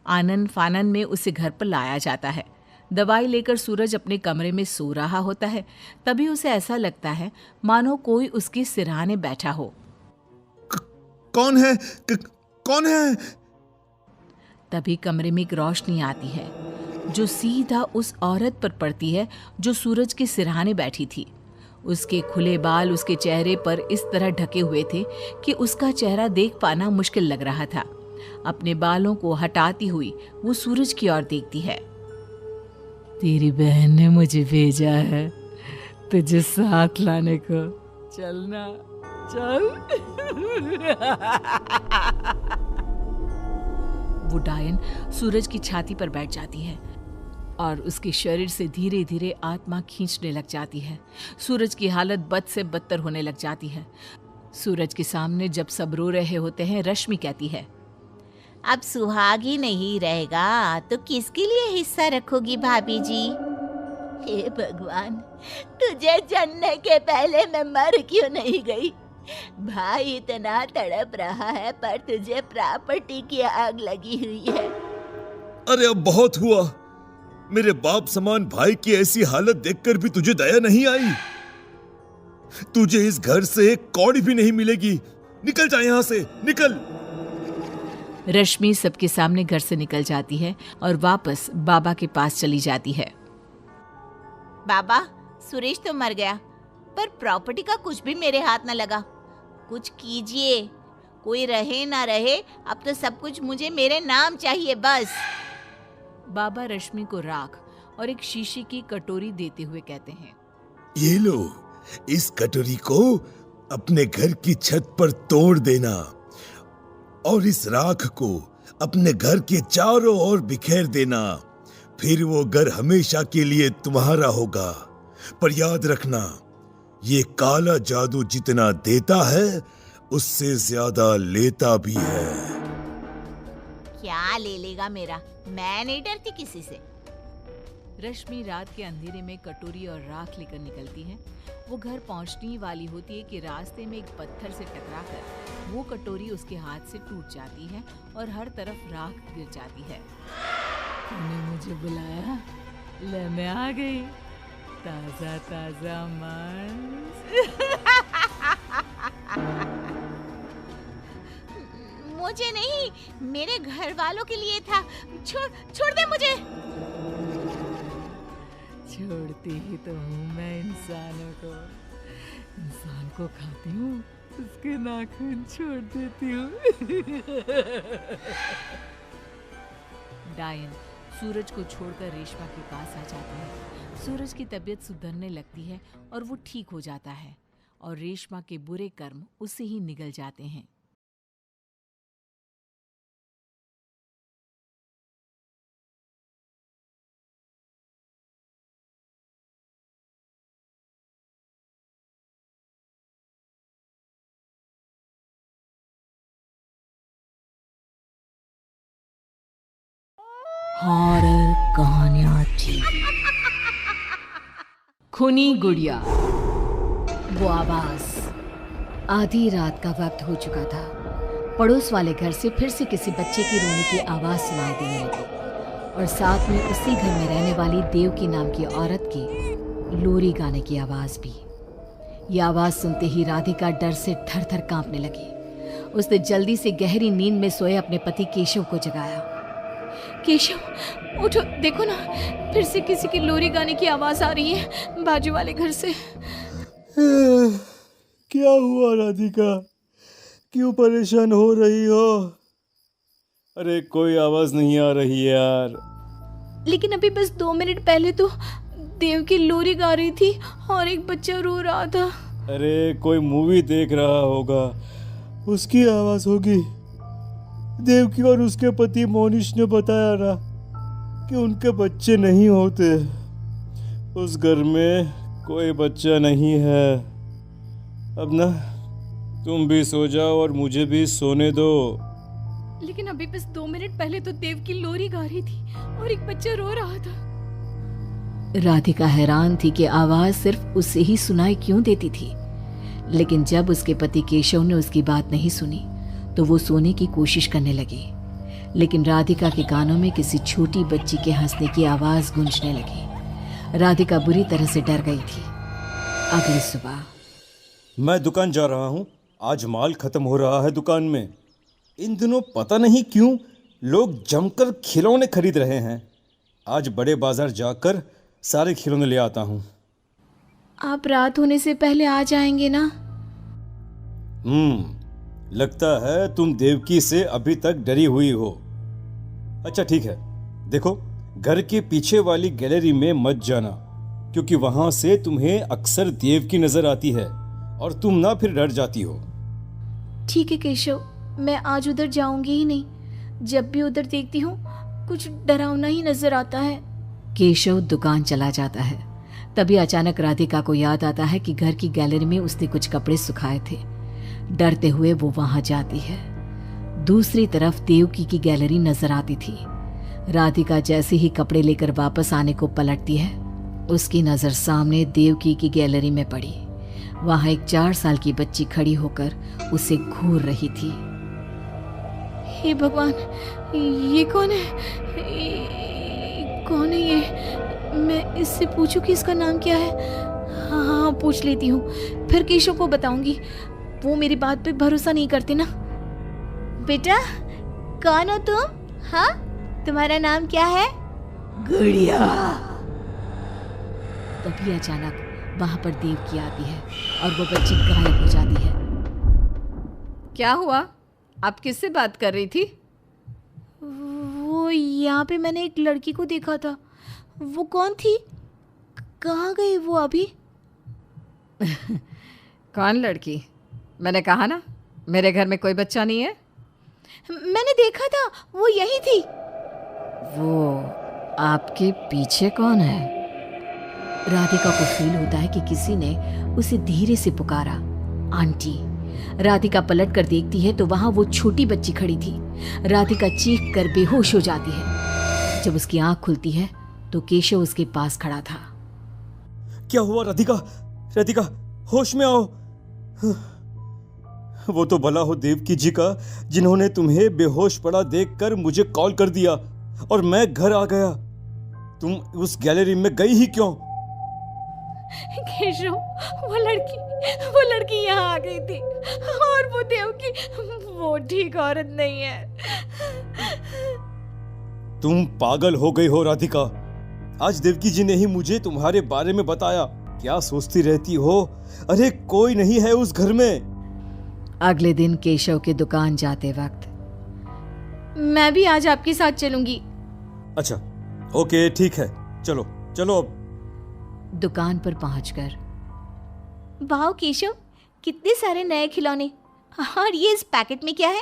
आनन फानन में उसे घर पर लाया जाता है। दवाई लेकर सूरज अपने कमरे में सो रहा होता है, तभी उसे ऐसा लगता है मानो कोई उसके सिरहाने बैठा हो। कौन है? कौन है? तभी कमरे में एक रोशनी आती है जो सीधा उस औरत पर पड़ती है जो सूरज के सिरहाने बैठी थी। उसके खुले बाल उसके चेहरे पर इस तरह ढके हुए थे कि उसका चेहरा देख पाना मुश्किल लग रहा था। अपने बालों को हटाती हुई वो सूरज की ओर देखती है। तेरी बहन ने मुझे भेजा है तुझे साथ लाने को। चलना, चल। वो डायन सूरज की छाती पर बैठ जाती है और उसके शरीर से धीरे धीरे आत्मा खींचने लग जाती है। सूरज की हालत बद से बदतर होने लग जाती है। सूरज के सामने जब सब रो रहे होते हैं, रश्मि कहती है, अब सुहाग ही नहीं रहेगा तो किसके लिए हिस्सा रखोगी भाभी जी? हे भगवान, तुझे जानने के पहले मैं मर क्यों नहीं गई? भाई इतना तड़प रहा है पर तुझे प्रॉपर्टी की आग लगी हुई है। अरे अब बहुत हुआ। मेरे बाप समान भाई की ऐसी हालत देखकर भी तुझे दया नहीं आई। तुझे इस घर से एक कौड़ी भी नहीं मिलेगी। निकल जा यहाँ से, निकल। रश्मि सबके सामने घर से निकल जाती है और वापस बाबा के पास चली जाती है। बाबा, सुरेश तो मर गया पर प्रॉपर्टी का कुछ भी मेरे हाथ न लगा। कुछ कीजिए, कोई रहे ना रहे, अब तो सब कुछ मुझे मेरे नाम चाहिए बस। बाबा रश्मि को राख और एक शीशे की कटोरी देते हुए कहते हैं, ये लो, इस कटोरी को अपने घर की छत पर तोड़ देना और इस राख को अपने घर के चारों ओर बिखेर देना। फिर वो घर हमेशा के लिए तुम्हारा होगा। पर याद रखना, ये काला जादू जितना देता है उससे ज्यादा लेता भी है। क्या ले लेगा मेरा? मैं नहीं डरती किसी से। रश्मि रात के अंधेरे में कटोरी और राख लेकर निकलती है। वो घर पहुंचने वाली होती है कि रास्ते में एक पत्थर से टकराकर वो कटोरी उसके हाथ से टूट जाती है और हर तरफ राख गिर जाती है। तूने मुझे बुलाया? ले मैं आ गई। ताजा ताजा मांस। मुझे नहीं, मेरे घर वालों के लिए था। छोड़ दे मुझे। छोड़ती ही तो हूँ मैं इंसानों को। इंसान को खाती हूँ, उसके नाखून छोड़ देती हूँ। डायन सूरज को छोड़कर रेशमा के पास आ जाती है। सूरज की तबीयत सुधरने लगती है और वो ठीक हो जाता है और रेशमा के बुरे कर्म उससे ही निगल जाते हैं। हॉरर कहानियां थी। खूनी गुड़िया। वो आवाज। आधी रात का वक्त हो चुका था। पड़ोस वाले घर से फिर से किसी बच्चे की रोने की आवाज सुनाई देने लगी और साथ में उसी घर में रहने वाली देवकी नाम की औरत की लोरी गाने की आवाज भी। ये आवाज सुनते ही राधिका डर से थर थर कांपने लगी। उसने जल्दी से गहरी नींद में सोए अपने पति केशव को जगाया। केशव उठो, देखो ना, फिर से किसी की लोरी गाने की आवाज आ रही है बाजू वाले घर से। क्या हुआ राधिका, क्यों परेशान हो रही हो? अरे कोई आवाज नहीं आ रही है यार। लेकिन अभी बस 2 मिनट पहले तो देव की लोरी गा रही थी और एक बच्चा रो रहा था। अरे कोई मूवी देख रहा होगा, उसकी आवाज होगी। देवकी और उसके पति मोनिश ने बताया ना कि उनके बच्चे नहीं होते। उस घर में कोई बच्चा नहीं है। अब ना तुम भी सो जाओ और मुझे भी सोने दो। लेकिन अभी बस 2 मिनट पहले तो देव की लोरी गा रही थी और एक बच्चा रो रहा था। राधिका हैरान थी कि आवाज सिर्फ उसे ही सुनाई क्यों देती थी। लेकिन जब उसके पति केशव ने उसकी बात नहीं सुनी तो वो सोने की कोशिश करने लगी। लेकिन राधिका के कानों में किसी छोटी बच्ची के हंसने की आवाज गूंजने लगी। राधिका बुरी तरह से डर गई थी। अगली सुबह मैं दुकान जा रहा हूँ, आज माल खत्म हो रहा है दुकान में। इन दिनों पता नहीं क्यों लोग जमकर खिलौने खरीद रहे हैं। आज बड़े बाजार जाकर सारे खिलौने ले आता हूँ। आप रात होने से पहले आ जाएंगे ना? लगता है तुम देवकी से अभी तक डरी हुई हो। अच्छा ठीक है, देखो घर के पीछे वाली गैलरी में मत जाना, क्योंकि वहां से तुम्हें अक्सर देवकी नजर आती है और तुम ना फिर डर जाती हो। ठीक है केशव, मैं आज उधर जाऊंगी ही नहीं। जब भी उधर देखती हूँ कुछ डरावना ही नजर आता है। केशव दुकान चला जाता है। तभी अचानक राधिका को याद आता है कि घर की गैलरी में उसने कुछ कपड़े सुखाए थे। डरते हुए वो वहां जाती है। दूसरी तरफ देवकी की गैलरी नजर आती थी। राधिका जैसे ही कपड़े लेकर वापस आने को पलटती है, उसकी नजर सामने देवकी की गैलरी में पड़ी। वहां एक 4 साल की बच्ची खड़ी होकर उसे घूर रही थी। हे भगवान, ये कौन है? कौन है ये? मैं इससे पूछूं कि इसका नाम क्या है? हाँ, पूछ लेती हूँ, फिर केशव को बताऊंगी। वो मेरी बात पे भरोसा नहीं करते ना। बेटा, कौन हो तुम? हाँ, तुम्हारा नाम क्या है? गुड़िया। तभी अचानक वहां पर देवकी आती है और वो बच्ची गायब हो जाती है। क्या हुआ? आप किससे बात कर रही थी? वो यहाँ पे मैंने एक लड़की को देखा था। वो कौन थी? कहाँ गई वो अभी? कौन लड़की? मैंने कहा ना, मेरे घर में कोई बच्चा नहीं है। मैंने देखा था, वो यही थी। वो आपके पीछे कौन है? राधिका को फील होता है कि किसी ने उसे धीरे से पुकारा, आंटी। राधिका पलट कर देखती है तो वहां वो छोटी बच्ची खड़ी थी। राधिका चीख कर बेहोश हो जाती है। जब उसकी आंख खुलती है तो केशव उसके पास खड़ा था। क्या हुआ राधिका? राधिका, होश में आओ। वो तो भला हो देवकी जी का, जिन्होंने तुम्हें बेहोश पड़ा देखकर मुझे कॉल कर दिया और मैं घर आ गया। तुम उस गैलरी में गई ही क्यों? केशव, वो लड़की यहाँ आ गई थी और वो देवकी, वो ठीक औरत नहीं है। तुम पागल हो गई हो राधिका। आज देवकी जी ने ही मुझे तुम्हारे बारे में बताया। क्या सोचती रहती हो? अरे कोई नहीं है उस घर में। अगले दिन केशव के दुकान जाते वक्त, मैं भी आज आपके साथ चलूंगी। अच्छा ओके ठीक है, चलो चलो। अब दुकान पर पहुंचकर, वाह केशव, कितने सारे नए खिलौने। और ये इस पैकेट में क्या है?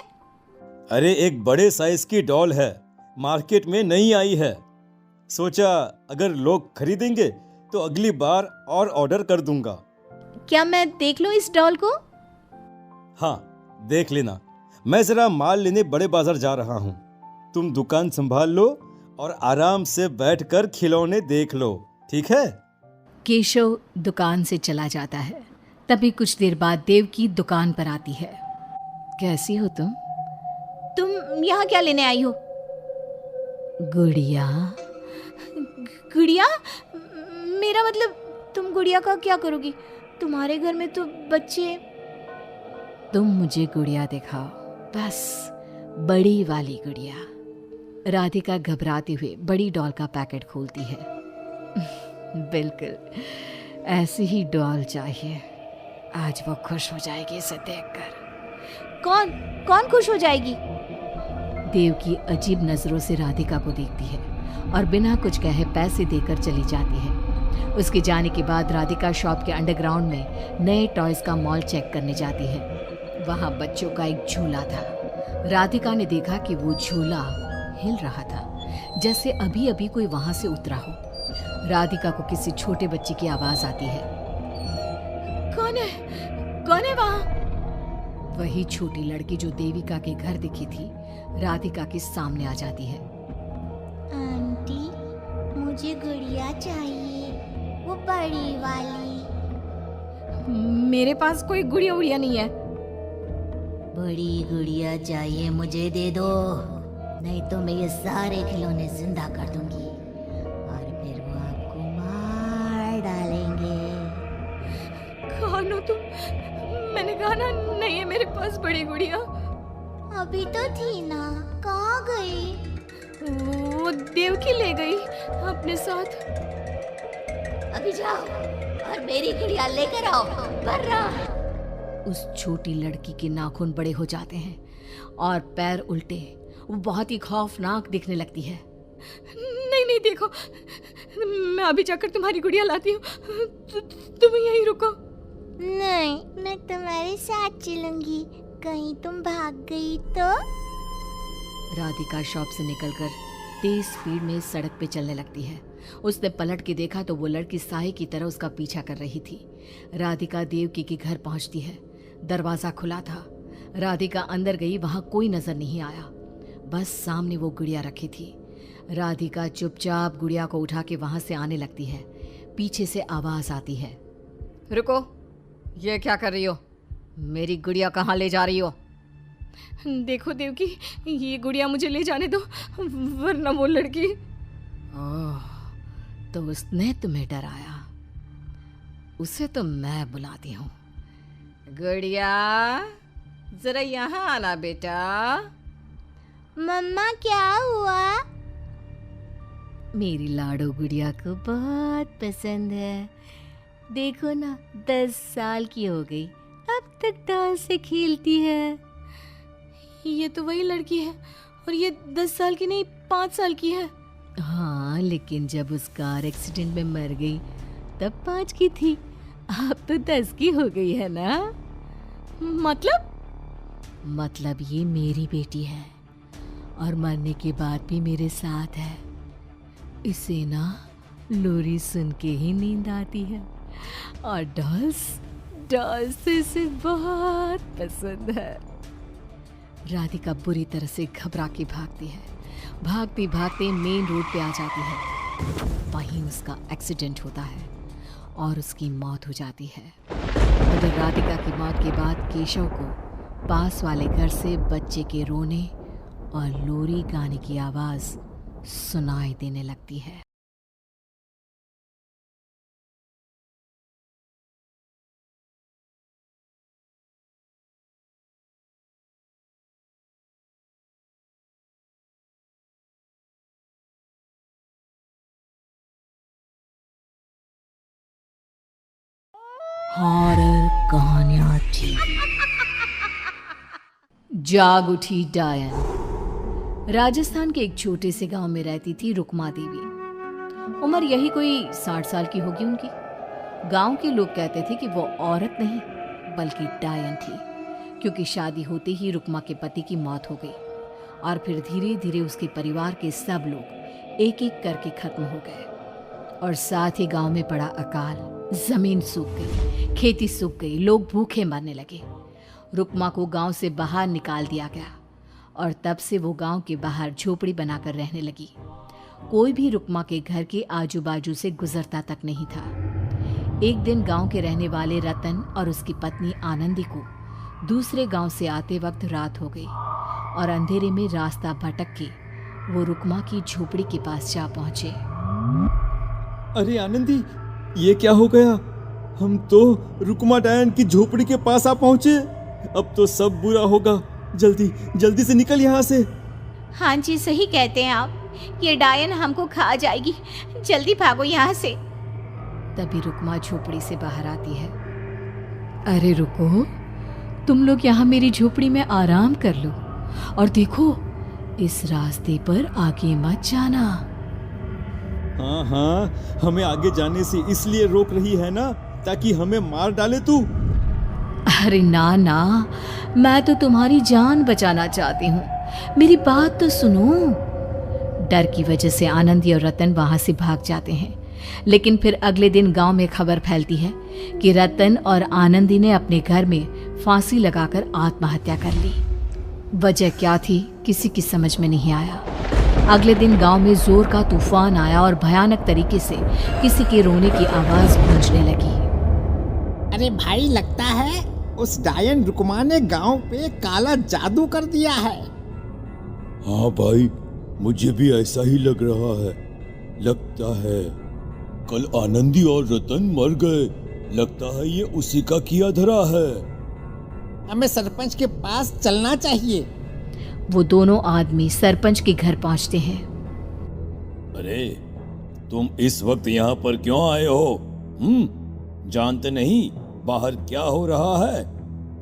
अरे एक बड़े साइज की डॉल है, मार्केट में नहीं आई है। सोचा अगर लोग खरीदेंगे तो अगली बार और ऑर्डर कर दूंगा। क्या मैं देख लूं इस डॉल को? हाँ देख लेना। मैं जरा माल लेने बड़े बाजार जा रहा हूँ। तुम दुकान संभाल लो और आराम से बैठकर खिलौने देख लो, ठीक है? केशव दुकान से चला जाता है। तभी कुछ देर बाद देवकी दुकान पर आती है। कैसी हो तुम? तुम यहाँ क्या लेने आई हो? गुड़िया। गुड़िया? मेरा मतलब, तुम गुड़िया का क्या करोगी? तुम्हारे घर में तो बच्चे। तुम मुझे गुड़िया दिखाओ। बस बड़ी वाली गुड़िया। राधिका घबराते हुए बड़ी डॉल का पैकेट खोलती है। बिल्कुल ऐसी ही डॉल चाहिए। आज वो खुश हो जाएगी इसे देखकर। कौन कौन खुश हो जाएगी? देव की अजीब नजरों से राधिका को देखती है और बिना कुछ कहे पैसे देकर चली जाती है। उसके जाने के बाद राधिका शॉप के अंडरग्राउंड में नए टॉयज का मॉल चेक करने जाती है। वहां बच्चों का एक झूला था। राधिका ने देखा कि वो झूला हिल रहा था, जैसे अभी अभी कोई वहां से उतरा हो। राधिका को किसी छोटे बच्चे की आवाज आती है। कौन है वहाँ? वही छोटी लड़की जो देविका के घर दिखी थी राधिका के सामने आ जाती है। आंटी, मुझे गुड़िया चाहिए, वो बड़ी वाली। मेरे पास कोई गुड़िया उड़िया नहीं है। बड़ी गुड़िया चाहिए, मुझे दे दो, नहीं तो मैं ये सारे खिलौने जिंदा कर दूंगी और फिर वो आपको मार डालेंगे। कौन हो तुम? मैंने कहा ना नहीं है मेरे पास बड़ी गुड़िया। अभी तो थी ना, कहाँ गई? वो देवकी ले गई अपने साथ। अभी जाओ और मेरी गुड़िया लेकर आओ, बर्रा। उस छोटी लड़की के नाखून बड़े हो जाते हैं और पैर उल्टे। वो बहुत ही खौफनाक दिखने लगती है। नहीं देखो, मैं अभी जाकर तुम्हारी गुड़िया लाती हूँ। तुम यहीं रुको। नहीं, मैं तुम्हारे साथ चलूंगी, कहीं तुम भाग गई तो। राधिका शॉप से निकलकर तेज स्पीड में सड़क पे चलने लगती है। उसने पलट के देखा तो वो लड़की साए की तरह उसका पीछा कर रही थी। राधिका देवकी के घर पहुंचती है। दरवाजा खुला था। राधिका अंदर गई, वहां कोई नजर नहीं आया, बस सामने वो गुड़िया रखी थी। राधिका चुपचाप गुड़िया को उठा के वहां से आने लगती है। पीछे से आवाज आती है, रुको, ये क्या कर रही हो? मेरी गुड़िया कहाँ ले जा रही हो? देखो देवकी, ये गुड़िया मुझे ले जाने दो, वरना वो लड़की। ओह, तो उसने तुम्हें डराया। उसे तो मैं बुलाती हूँ। गुड़िया, जरा यहाँ आना बेटा। मम्मा, क्या हुआ? मेरी लाडो गुड़िया को बहुत पसंद है। देखो ना, 10 साल की हो गई, अब तक डॉल से खेलती है। ये तो वही लड़की है, और ये 10 साल की नहीं 5 साल की है। हाँ, लेकिन जब उस कार एक्सीडेंट में मर गई तब 5 की थी, अब तो 10 की हो गई है ना। मतलब ये मेरी बेटी है और मरने के बाद भी मेरे साथ है। इसे ना लोरी सुन के ही नींद आती है और डॉल्स इसे बहुत पसंद है। राधिका बुरी तरह से घबरा के भागती है। भागते भागते मेन रोड पे आ जाती है। वहीं उसका एक्सीडेंट होता है और उसकी मौत हो जाती है। मगर राधिका की मौत के बाद केशव को पास वाले घर से बच्चे के रोने और लोरी गाने की आवाज सुनाई देने लगती है। हॉरर कहानियां थी। जाग उठी डायन। राजस्थान के एक छोटे से गांव में रहती थी रुक्मा देवी। उम्र यही कोई 60 साल की होगी उनकी। गांव के लोग कहते थे कि वो औरत नहीं बल्कि डायन थी, क्योंकि शादी होते ही रुक्मा के पति की मौत हो गई और फिर धीरे धीरे उसके परिवार के सब लोग एक एक करके खत्म हो गए और साथ ही गांव में पड़ा अकाल। जमीन सूख गई, खेती सूख गई, लोग भूखे मरने लगे। रुक्मा को गांव से बाहर निकाल दिया गया और तब से वो गांव के बाहर झोपड़ी बनाकर रहने लगी। कोई भी रुक्मा के घर के आजू बाजू से गुजरता तक नहीं था। एक दिन गांव के रहने वाले रतन और उसकी पत्नी आनंदी को दूसरे गांव से आते वक्त रात हो गई और अंधेरे में रास्ता भटक के वो रुक्मा की झोपड़ी के पास जा पहुंचे। अरे आनंदी, ये क्या हो गया? हम तो रुक्मा डायन की झोपड़ी के पास आ पहुंचे। अब तो सब बुरा होगा। जल्दी जल्दी से निकल यहाँ से। हाँ जी, सही कहते हैं आप, ये डायन हमको खा जाएगी, जल्दी भागो यहाँ से। तभी रुकमा झोपड़ी से बाहर आती है। अरे रुको, तुम लोग यहाँ मेरी झोपड़ी में आराम कर लो और देखो, इस रास्ते पर आगे मत जाना। हाँ हाँ, हमें आगे जाने से इसलिए रोक रही है ना, ताकि हमें मार डाले तू। अरे ना ना, मैं तो तुम्हारी जान बचाना चाहती हूँ, मेरी बात तो सुनो। डर की वजह से आनंदी और रतन वहां से भाग जाते हैं, लेकिन फिर अगले दिन गांव में खबर फैलती है कि रतन और आनंदी ने अपने घर में फांसी लगाकर आत्महत्या कर ली। वजह क्या थी किसी की समझ में नहीं आया। अगले दिन गांव में जोर का तूफान आया और भयानक तरीके से किसी के रोने की आवाज गूंजने लगी। अरे भाई, लगता है उस डायन रुकमा ने गांव पे काला जादू कर दिया है। हाँ भाई, मुझे भी ऐसा ही लग रहा है। लगता है कल आनंदी और रतन मर गए। लगता है ये उसी का किया धरा है। हमें सरपंच के पास चलना चाहिए। वो दोनों आदमी सरपंच के घर पहुंचते हैं। अरे तुम इस वक्त यहाँ पर क्यों आए हो? जानते नहीं बाहर क्या हो रहा है?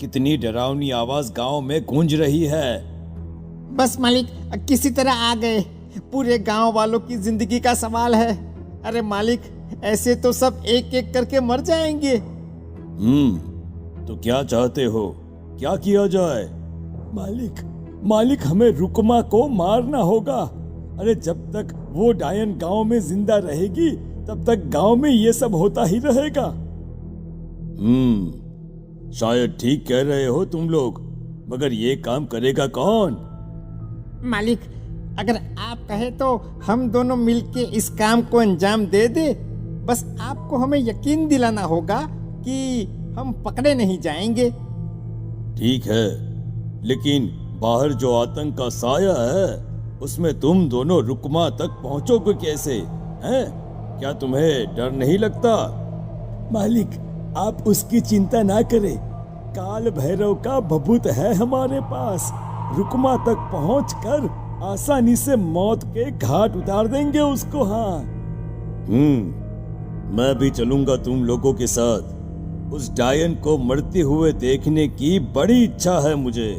कितनी डरावनी आवाज गांव में गूंज रही है। बस मालिक, किसी तरह आ गए। पूरे गांव वालों की जिंदगी का सवाल है। अरे मालिक, ऐसे तो सब एक एक करके मर जाएंगे। तो क्या चाहते हो, क्या किया जाए? मालिक, हमें रुकमा को मारना होगा। अरे जब तक वो डायन गांव में जिंदा रहेगी, तब तक गांव में ये सब होता ही रहेगा। शायद ठीक कह रहे हो तुम लोग, मगर ये काम करेगा कौन? मालिक, अगर आप कहे तो हम दोनों मिलके इस काम को अंजाम दे दे। बस आपको हमें यकीन दिलाना होगा कि हम पकड़े नहीं जाएंगे। ठीक है, लेकिन बाहर जो आतंक का साया है, उसमें तुम दोनों रुकमा तक पहुंचोगे कैसे? हैं? क्या तुम्हें डर नहीं लगता? मालिक, आप उसकी चिंता ना करें। काल भैरव का भभूत है हमारे पास। रुकमा तक पहुंचकर आसानी से मौत के घाट उतार देंगे उसको। हाँ, मैं भी चलूंगा तुम लोगों के साथ। उस डायन को मरते हुए देखने की बड़ी इच्छा है मुझे।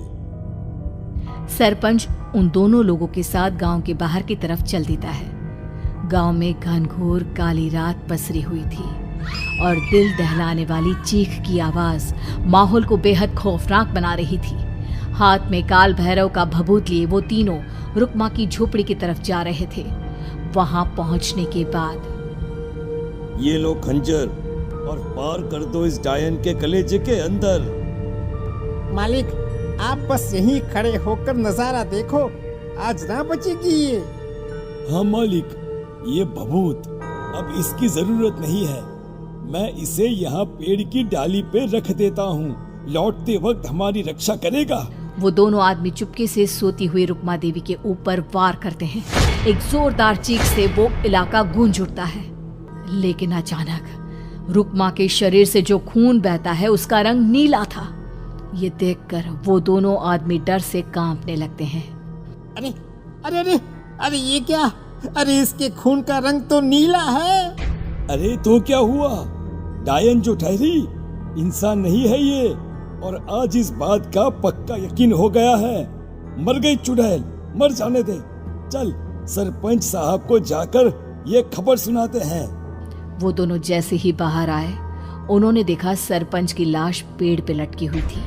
सरपंच उन दोनों लोगों के साथ गांव के बाहर की तरफ चल देता है। गांव में घनघोर काली रात पसरी हुई थी और दिल दहलाने वाली चीख की आवाज माहौल को बेहद खौफनाक बना रही थी। हाथ में काल भैरव का भभूत लिए वो तीनों रुकमा की झोपड़ी की तरफ जा रहे थे। वहां पहुंचने के बाद, ये लो खंजर और पार कर दो इस डायन के कलेजे के अंदर। मालिक, आप बस यहीं खड़े होकर नजारा देखो, आज ना बचेगी ये। हाँ मालिक, ये भभूत अब इसकी जरूरत नहीं है। मैं इसे यहाँ पेड़ की डाली पे रख देता हूँ, लौटते वक्त हमारी रक्षा करेगा। वो दोनों आदमी चुपके से सोती हुई रुकमा देवी के ऊपर वार करते हैं। एक जोरदार चीख से वो इलाका गूंज उठता है, लेकिन अचानक रुकमा के शरीर से जो खून बहता है उसका रंग नीला था। ये देखकर वो दोनों आदमी डर से कांपने लगते हैं। अरे अरे अरे अरे, ये क्या? अरे इसके खून का रंग तो नीला है। अरे तो क्या हुआ? डायन जो ठहरी इंसान नहीं है ये, और आज इस बात का पक्का यकीन हो गया है। मर गई चुड़ैल, मर जाने दे। चल सरपंच साहब को जाकर ये खबर सुनाते हैं। वो दोनों जैसे ही बाहर आए, उन्होंने देखा सरपंच की लाश पेड़ पे लटकी हुई थी।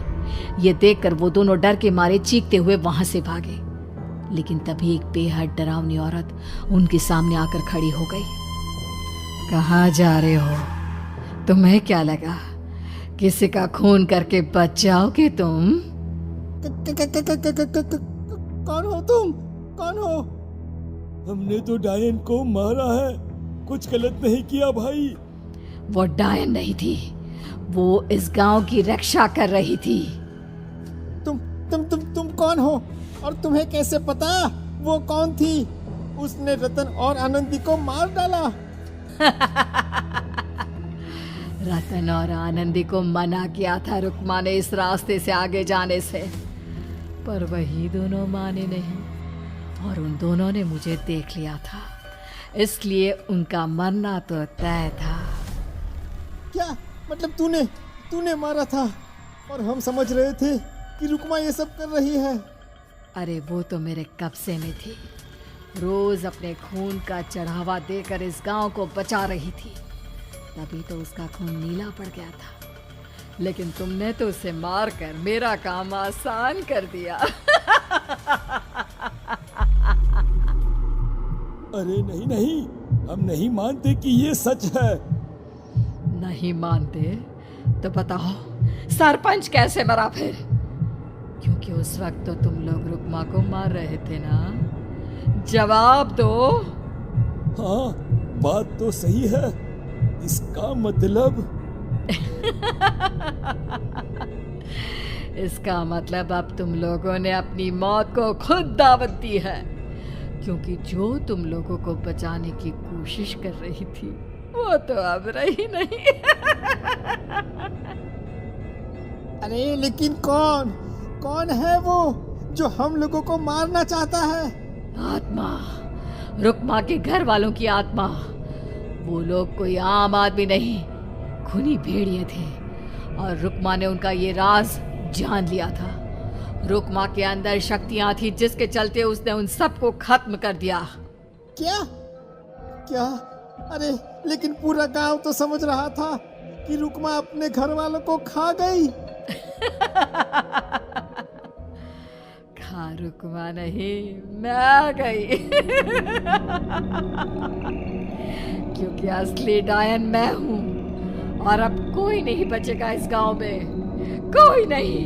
ये देखकर वो दोनों डर के मारे चीखते हुए वहां से भागे, लेकिन तभी एक बेहद डरावनी औरत उनके सामने आकर खड़ी हो गई। कहाँ जा रहे हो? तुम्हें क्या लगा किसी का खून करके बच जाओगे तुम? कौन हो तुम? कौन हो? हमने तो डायन को मारा है, कुछ गलत नहीं किया भाई। वो डायन नहीं थी, वो इस गांव की रक्षा कर रही थी। तुम कौन हो और तुम्हें कैसे पता वो कौन थी? उसने रतन और आनंदी को मार डाला। रतन और आनंदी को मना किया था रुकमा ने इस रास्ते से आगे जाने से, पर वही दोनों माने नहीं और उन दोनों ने मुझे देख लिया था, इसलिए उनका मरना तो तय था। क्या मतलब तूने मारा था और हम समझ रहे थे कि रुकमा ये सब कर रही है। अरे वो तो मेरे कब्जे में थी, रोज अपने खून का चढ़ावा देकर इस गांव को बचा रही थी, तभी तो उसका खून नीला पड़ गया था। लेकिन तुमने तो उसे मारकर मेरा काम आसान कर दिया। अरे नहीं, हम नहीं मानते कि ये सच है। नहीं मानते तो बताओ सरपंच कैसे मरा फिर? क्योंकि उस वक्त तो तुम लोग रुकमा को मार रहे थे ना, जवाब दो। हाँ, बात तो सही है। इसका मतलब इसका मतलब अब तुम लोगों ने अपनी मौत को खुद दावत दी है, क्योंकि जो तुम लोगों को बचाने की कोशिश कर रही थी वो तो अब रही नहीं। अरे लेकिन कौन है वो जो हम लोगों को मारना चाहता है? आत्मा, रुकमा के घर वालों की आत्मा। वो लोग कोई आम आदमी नहीं, खूनी भेड़िए थे और रुकमा ने उनका ये राज जान लिया था। रुकमा के अंदर शक्तियां थी जिसके चलते उसने उन सबको खत्म कर दिया। क्या? अरे लेकिन पूरा गांव तो समझ रहा था कि रुकमा अपने घर वालों को खा गई। खा रुकमा नहीं, मैं आ गई। क्योंकि असली डायन मैं हूँ और अब कोई नहीं बचेगा इस गांव में, कोई नहीं।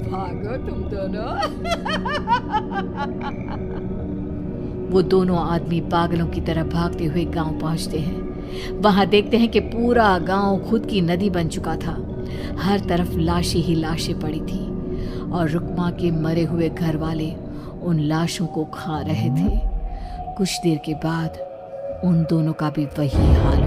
भागो तुम दोनों। वो दोनों आदमी पागलों की तरह भागते हुए गांव पहुंचते हैं। वहां देखते हैं कि पूरा गांव खुद की नदी बन चुका था। हर तरफ लाशें ही लाशें पड़ी थी और रुकमा के मरे हुए घर वाले उन लाशों को खा रहे थे। कुछ देर के बाद उन दोनों का भी वही हाल